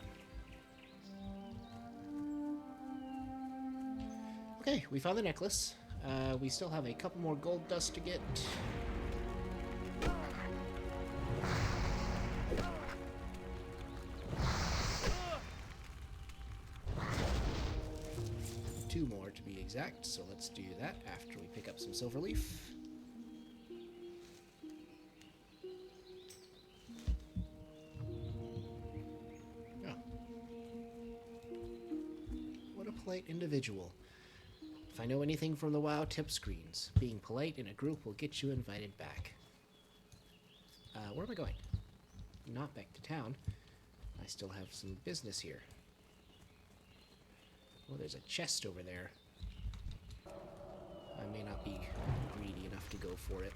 Okay, we found the necklace. We still have a couple more gold dust to get. Two more to be exact, so let's do that after we pick up some silver leaf. Oh. What a polite individual. If I know anything from the WoW tip screens, being polite in a group will get you invited back. Where am I going? Not back to town. I still have some business here. Well, there's a chest over there. I may not be greedy enough to go for it.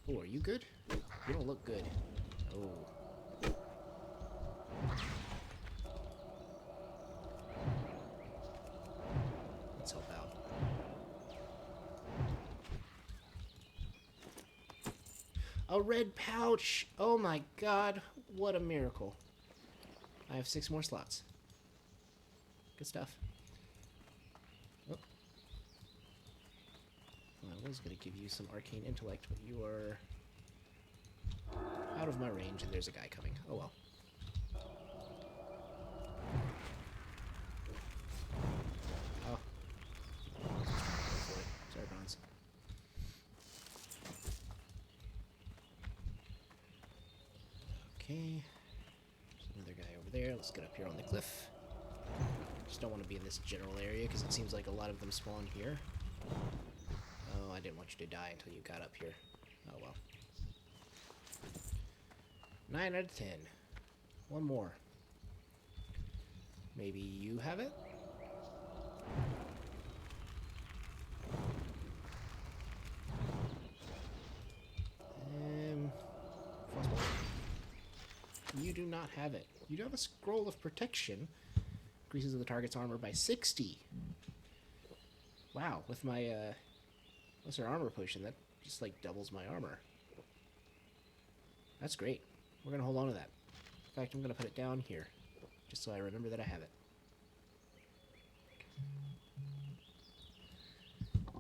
Oh, are you good? You don't look good. Oh. Let's help out. A red pouch! Oh my god, what a miracle. I have 6 more slots. Good stuff. Oh. Well, I was going to give you some arcane intellect, but you are out of my range, and there's a guy coming. Oh well. Oh. Sorry, Bronze. Okay. There's another guy over there. Let's get up here on the cliff. Just don't want to be in this general area because it seems like a lot of them spawn here. Oh, I didn't want you to die until you got up here. Oh well. 9 out of 10. One more. Maybe you have it? Frostball. You do not have it. You do have a scroll of protection. Increases the target's armor by 60. Wow, with my lesser armor potion, that just like doubles my armor. That's great. We're gonna hold on to that. In fact, I'm gonna put it down here, just so I remember that I have it.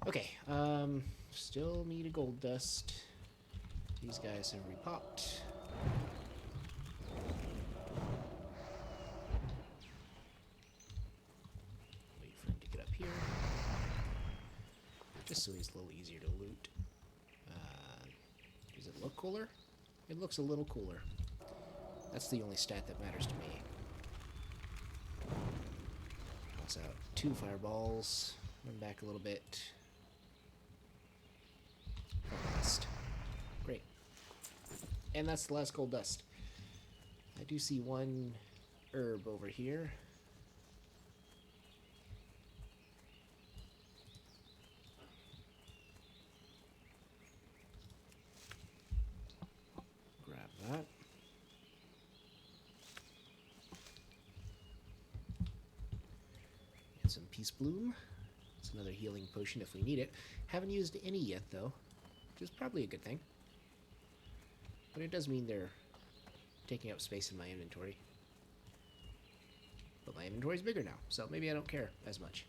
Okay, still need a gold dust. These guys have repopped. Wait for him to get up here. Just so he's a little easier to loot. Does it look cooler? It looks a little cooler. That's the only stat that matters to me. Toss out 2 fireballs. Run back a little bit. Dust. Great. And that's the last gold dust. I do see one herb over here. Grab that. And some peace bloom. It's another healing potion if we need it. Haven't used any yet though, which is probably a good thing. But it does mean they're taking up space in my inventory. But my inventory's bigger now, so maybe I don't care as much.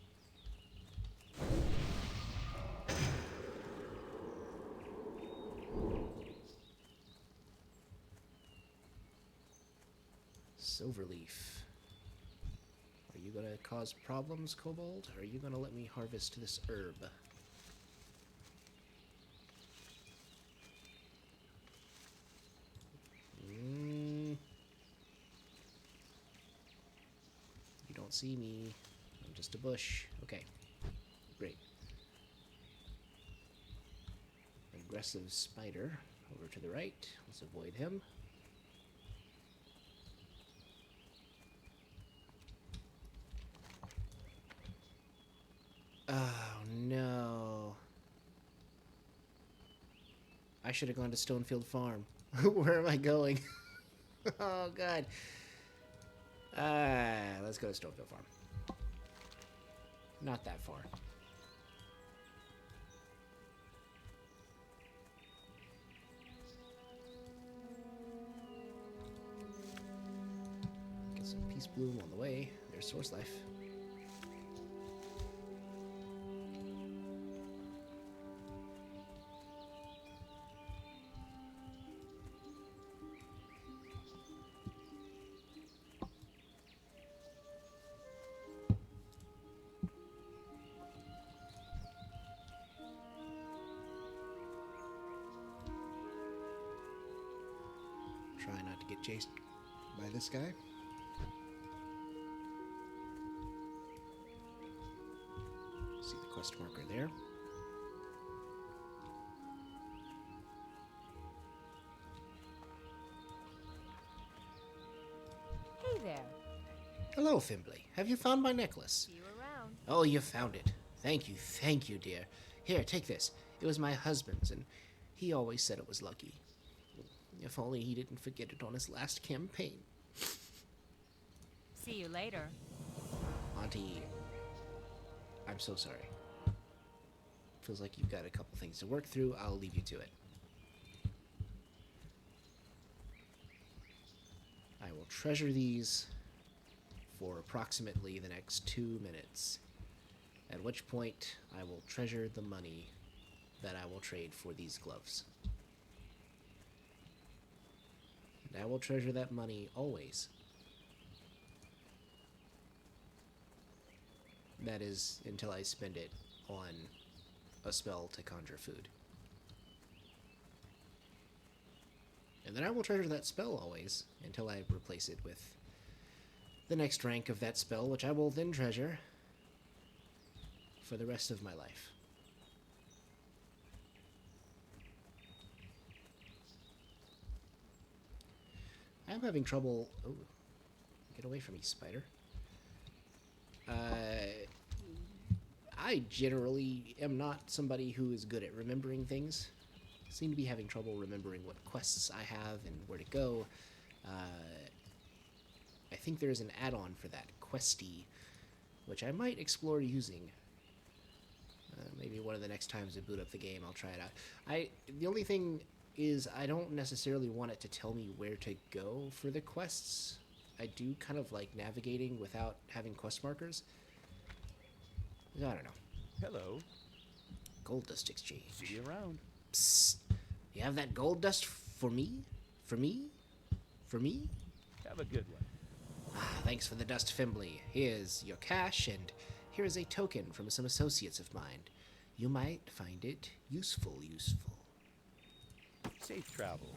Silverleaf. Are you gonna cause problems, Kobold? Or are you gonna let me harvest this herb? You don't see me. I'm just a bush. Okay. Great. Aggressive spider over to the right. Let's avoid him. Oh no. I should have gone to Stonefield Farm. Where am I going? Oh god. Let's go to Stoveville Farm. Not that far. Get some Peace Bloom on the way. There's Source Life. Try not to get chased by this guy. See the quest marker there. Hey there. Hello, Fimbli. Have you found my necklace? See you around. Oh, you found it. Thank you, dear. Here, take this. It was my husband's, and he always said it was lucky. If only he didn't forget it on his last campaign. See you later. Auntie, I'm so sorry. Feels like you've got a couple things to work through. I'll leave you to it. I will treasure these for approximately the next 2 minutes, at which point I will treasure the money that I will trade for these gloves. And I will treasure that money always. That is until I spend it on a spell to conjure food. And then I will treasure that spell always until I replace it with the next rank of that spell, which I will then treasure for the rest of my life. I'm having trouble... Oh, get away from me, spider. I generally am not somebody who is good at remembering things. I seem to be having trouble remembering what quests I have and where to go. I think there's an add-on for that, Questy, which I might explore using. Maybe one of the next times I boot up the game, I'll try it out. The only thing is I don't necessarily want it to tell me where to go for the quests. I do kind of like navigating without having quest markers. I don't know. Hello. Gold dust exchange. See you around. Psst. You have that gold dust for me? For me? For me? Have a good one. Ah, thanks for the dust, Fimbli. Here's your cash, and here is a token from some associates of mine. You might find it useful. Safe travel.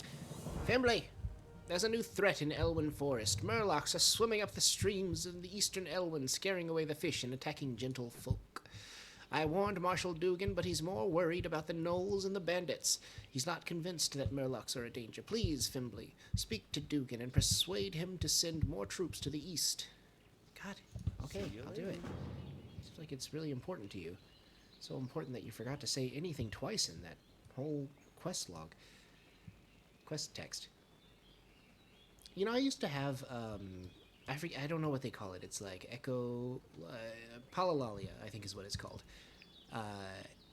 Fimbli, there's a new threat in Elwyn Forest. Murlocs are swimming up the streams of the eastern Elwyn, scaring away the fish and attacking gentle folk. I warned Marshal Dugan, but he's more worried about the gnolls and the bandits. He's not convinced that Murlocs are a danger. Please, Fimbli, speak to Dugan and persuade him to send more troops to the east. God, okay, See you I'll do it. later. Seems like it's really important to you. So important that you forgot to say anything twice in that whole quest log. Quest text. You know, I used to have, I don't know what they call it. It's like Echo, Palalalia, I think is what it's called.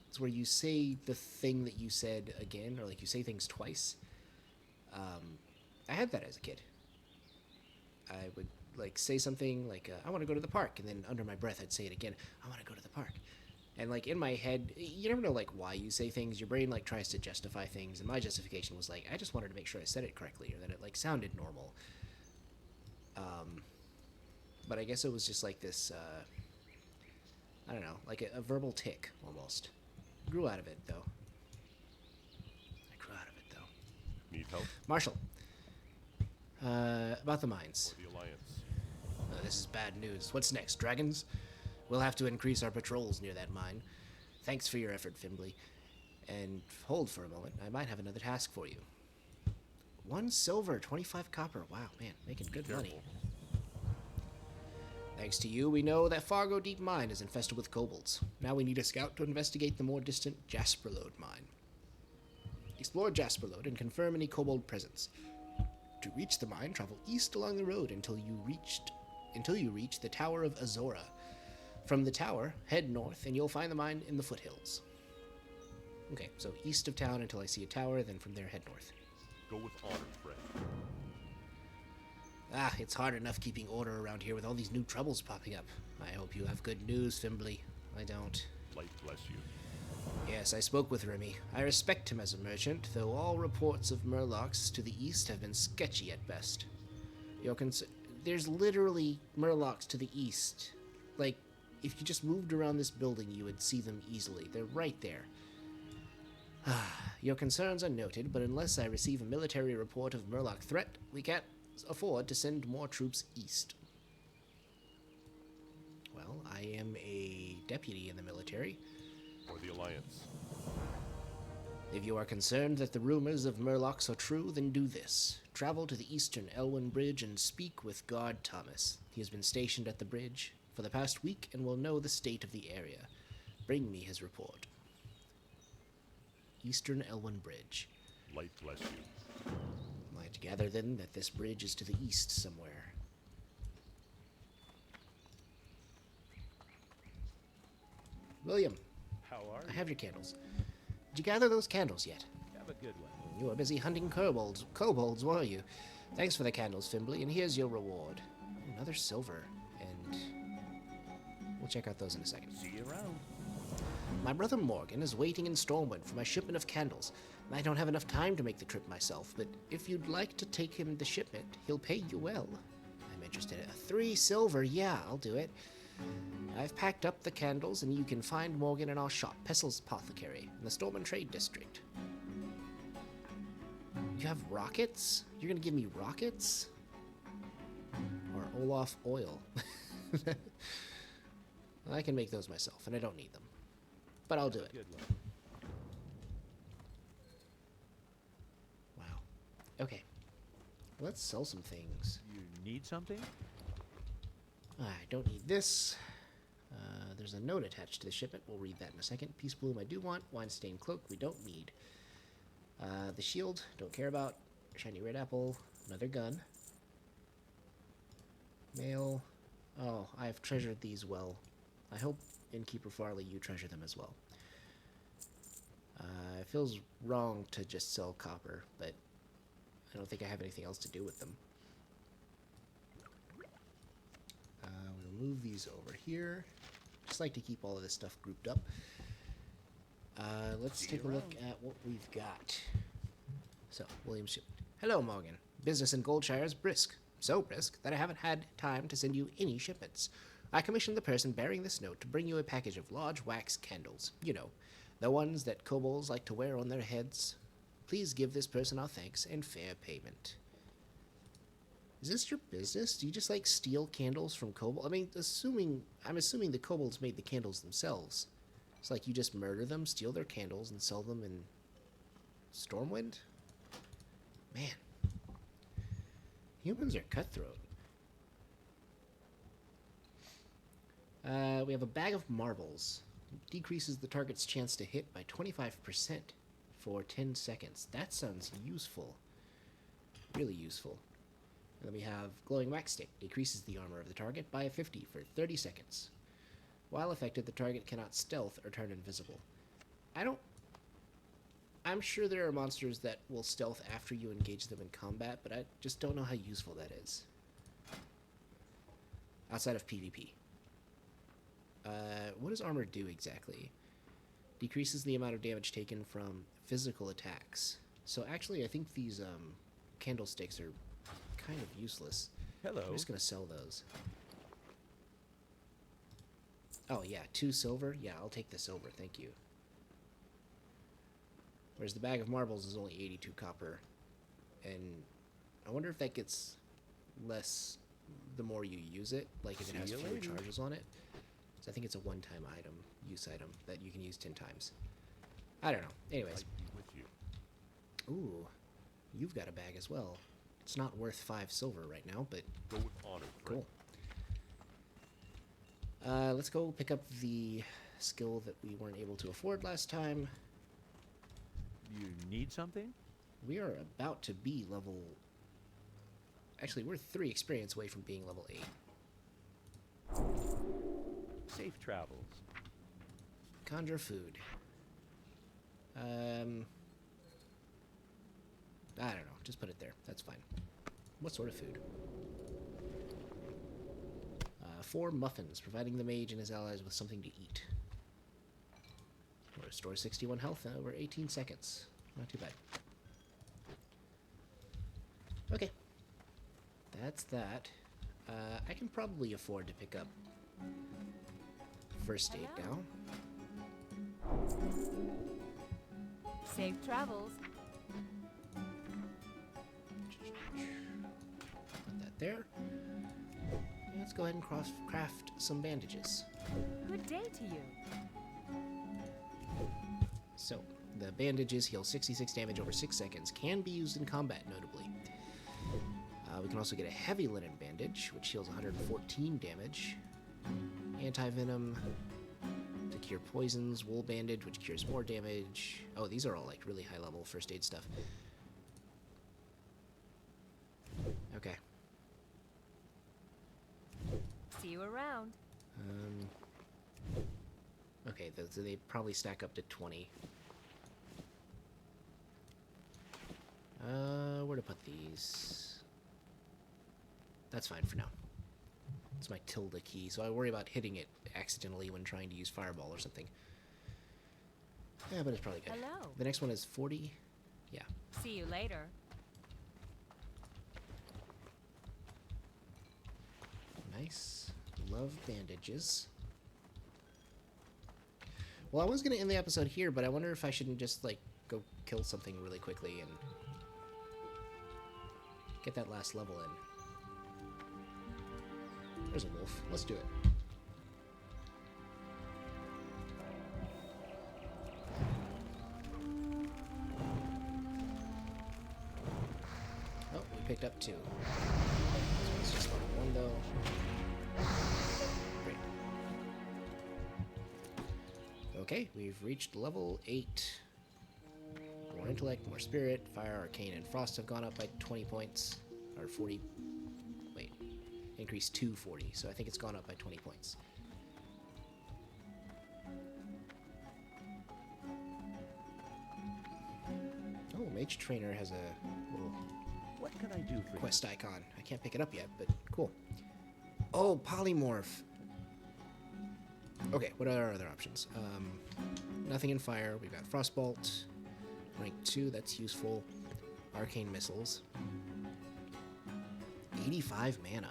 It's where you say the thing that you said again, or like you say things twice. I had that as a kid. I would like say something like, I want to go to the park, and then under my breath I'd say it again, I want to go to the park. And like in my head, you never know like why you say things. Your brain like tries to justify things, and my justification was like, I just wanted to make sure I said it correctly, or that it like sounded normal. But I guess it was just like this, I don't know, like a verbal tick almost. Grew out of it though. Need help? Marshall, about the mines. Or the Alliance? This is bad news. What's next? Dragons? We'll have to increase our patrols near that mine. Thanks for your effort, Fimbli. And hold for a moment. I might have another task for you. 1 silver, 25 copper. Wow, man, making good money. Careful. Thanks to you, we know that Fargo Deep Mine is infested with kobolds. Now we need a scout to investigate the more distant Jasperlode mine. Explore Jasperlode and confirm any kobold presence. To reach the mine, travel east along the road until you reached until you reach the Tower of Azora. From the tower, head north, and you'll find the mine in the foothills. Okay, so east of town until I see a tower, then from there head north. Go with honor, friend. Ah, it's hard enough keeping order around here with all these new troubles popping up. I hope you have good news, Fimbli. I don't. Light bless you. Yes, I spoke with Remy. I respect him as a merchant, though all reports of Murlocs to the east have been sketchy at best. There's literally Murlocs to the east. Like, if you just moved around this building, you would see them easily. They're right there. Your concerns are noted, but unless I receive a military report of Murloc threat, we can't afford to send more troops east. Well, I am a deputy in the military. For the Alliance. If you are concerned that the rumors of Murlocs are true, then do this. Travel to the eastern Elwyn Bridge and speak with Guard Thomas. He has been stationed at the bridge for the past week and will know the state of the area. Bring me his report. Eastern Elwyn Bridge. Light bless you. Am I to gather then that this bridge is to the east somewhere? William, How are I you? have your candles. Did you gather those candles yet? Have a good one. You were busy hunting kobolds, were you? Thanks for the candles, Fimbli, and here's your reward. Another silver, and we'll check out those in a second. See you around. My brother Morgan is waiting in Stormwind for my shipment of candles. I don't have enough time to make the trip myself, but if you'd like to take him the shipment, he'll pay you well. I'm interested in 3 silver, yeah, I'll do it. I've packed up the candles, and you can find Morgan in our shop, Pessel's Apothecary, in the Stormwind Trade District. You have rockets? You're gonna give me rockets? Or Olaf oil? I can make those myself, and I don't need them. But I'll do it. Good one. Wow. Okay. Let's sell some things. You need something? I don't need this. There's a note attached to the shipment. We'll read that in a second. Peace Bloom I do want. Wine Stained Cloak we don't need. The shield, don't care about. Shiny Red Apple, another gun. Mail. Oh, I have treasured these well. I hope, Innkeeper Farley, you treasure them as well. It feels wrong to just sell copper, but I don't think I have anything else to do with them. We'll move these over here. Just like to keep all of this stuff grouped up. Let's take a look at what we've got. So, William Ship. Hello, Morgan. Business in Goldshire is brisk. So brisk that I haven't had time to send you any shipments. I commissioned the person bearing this note to bring you a package of large wax candles. You know, the ones that kobolds like to wear on their heads. Please give this person our thanks and fair payment. Is this your business? Do you just like steal candles from kobolds? I mean, I'm assuming the kobolds made the candles themselves. It's like you just murder them, steal their candles, and sell them in Stormwind? Man. Humans are cutthroat. We have a bag of marbles. Decreases the target's chance to hit by 25% for 10 seconds. That sounds useful. Really useful. And then we have glowing wax stick. Decreases the armor of the target by 50 for 30 seconds. While affected, the target cannot stealth or turn invisible. I'm sure there are monsters that will stealth after you engage them in combat, but I just don't know how useful that is. Outside of PvP. What does armor do exactly? Decreases the amount of damage taken from physical attacks. So actually, I think these candlesticks are kind of useless. Hello. I'm just gonna sell those. Oh yeah, 2 silver? Yeah, I'll take the silver, thank you. Whereas the bag of marbles is only 82 copper. And I wonder if that gets less the more you use it, like if it has See you fewer later. charges on it. So I think it's a one-time item, use item, that you can use 10 times. I don't know. Anyways. Light be with you. Ooh, you've got a bag as well. It's not worth 5 silver right now, but Go with honor, friend. cool. Let's go pick up the skill that we weren't able to afford last time. You need something? We are about to be level... Actually, we're 3 experience away from being level 8. Safe travels. Conjure food. I don't know. Just put it there. That's fine. What sort of food? 4 muffins, providing the mage and his allies with something to eat. Restore 61 health in over 18 seconds. Not too bad. Okay. That's that. I can probably afford to pick up first aid Hello. now. Safe travels. Put that there. And let's go ahead and craft some bandages. Good day to you. So, the bandages heal 66 damage over 6 seconds. Can be used in combat, notably. We can also get a heavy linen bandage, which heals 114 damage. Anti-venom to cure poisons. Wool bandage, which cures more damage. Oh, these are all like really high-level first aid stuff. Okay. See you around. Okay, so they probably stack up to 20. Where to put these? That's fine for now. It's my tilde key, so I worry about hitting it accidentally when trying to use fireball or something. Yeah, but it's probably good. Hello. The next one is 40. Yeah. See you later. Nice. Love bandages. Well, I was going to end the episode here, but I wonder if I shouldn't just, like, go kill something really quickly and get that last level in. There's a wolf. Let's do it. Oh, we picked up 2. So let's just start 1, though. Great. Okay, we've reached level 8. More intellect, more spirit, fire, arcane, and frost have gone up by 20 points. Or 40. Wait. Increased to 40, so I think it's gone up by 20 points. Oh, Mage Trainer has a little What can I do for quest icon. I can't pick it up yet, but cool. Oh, polymorph. Okay, what are our other options? Nothing in fire. We've got Frostbolt. Rank 2, that's useful. Arcane Missiles. 85 mana.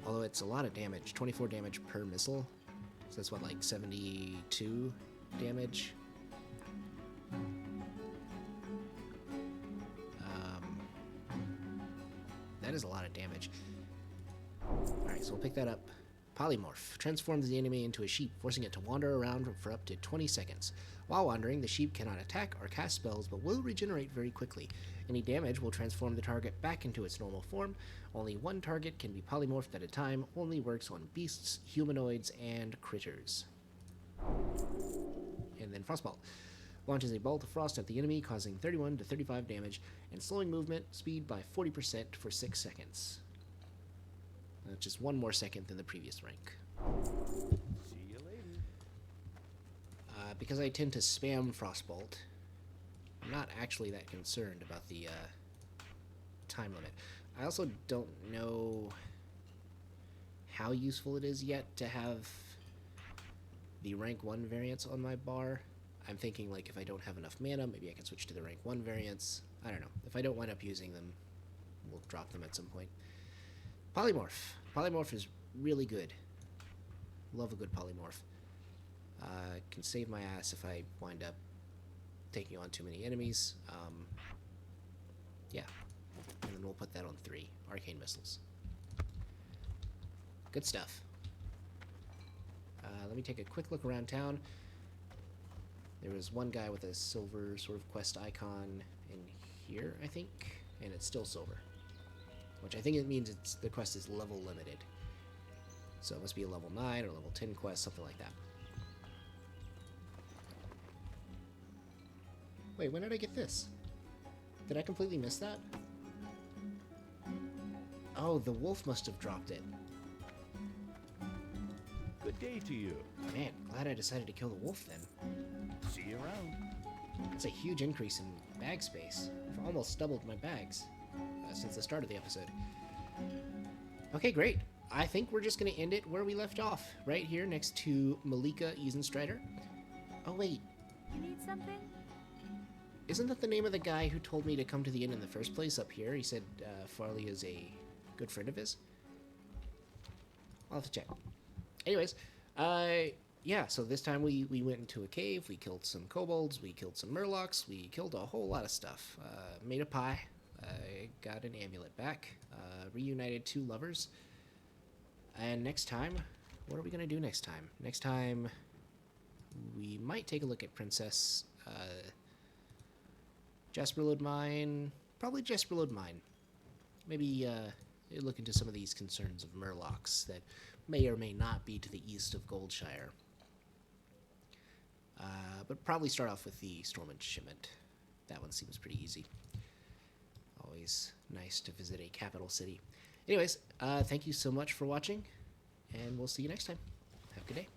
Although it's a lot of damage. 24 damage per missile. So that's what, like 72 damage? That is a lot of damage. Alright, so we'll pick that up. Polymorph transforms the enemy into a sheep, forcing it to wander around for up to 20 seconds. While wandering, the sheep cannot attack or cast spells, but will regenerate very quickly. Any damage will transform the target back into its normal form. Only one target can be polymorphed at a time. Only works on beasts, humanoids, and critters. And then Frostbolt. Launches a bolt of frost at the enemy, causing 31 to 35 damage, and slowing movement speed by 40% for 6 seconds. Just 1 more second than the previous rank. See you later. Because I tend to spam Frostbolt, I'm not actually that concerned about the time limit. I also don't know how useful it is yet to have the rank 1 variants on my bar. I'm thinking, like, if I don't have enough mana, maybe I can switch to the rank 1 variants. I don't know. If I don't wind up using them, we'll drop them at some point. Polymorph. Polymorph is really good. Love a good polymorph. Can save my ass if I wind up taking on too many enemies. Yeah. And then we'll put that on 3. Arcane Missiles. Good stuff. Let me take a quick look around town. There was one guy with a silver sort of quest icon in here, I think, and it's still silver. Which I think it means the quest is level limited. So it must be a level 9 or level 10 quest, something like that. Wait, when did I get this? Did I completely miss that? Oh, the wolf must have dropped it. Good day to you. Man, glad I decided to kill the wolf then. See you around. That's a huge increase in bag space. I've almost doubled my bags since the start of the episode. Okay, great. I think we're just going to end it where we left off, right here next to Malika Eisenstrider. Oh, wait. You need something? Isn't that the name of the guy who told me to come to the inn in the first place up here? He said Farley is a good friend of his. I'll have to check. Anyways, yeah, so this time we went into a cave, we killed some kobolds, we killed some murlocs, we killed a whole lot of stuff. Made a pie, got an amulet back, reunited 2 lovers. And next time, what are we going to do next time? Next time, we might take a look at Princess Jasperload Mine. Probably Jasperload Mine. Maybe look into some of these concerns of murlocs that may or may not be to the east of Goldshire. But probably start off with the Storm Enchantment. That one seems pretty easy. Always nice to visit a capital city. Anyways, thank you so much for watching, and we'll see you next time. Have a good day.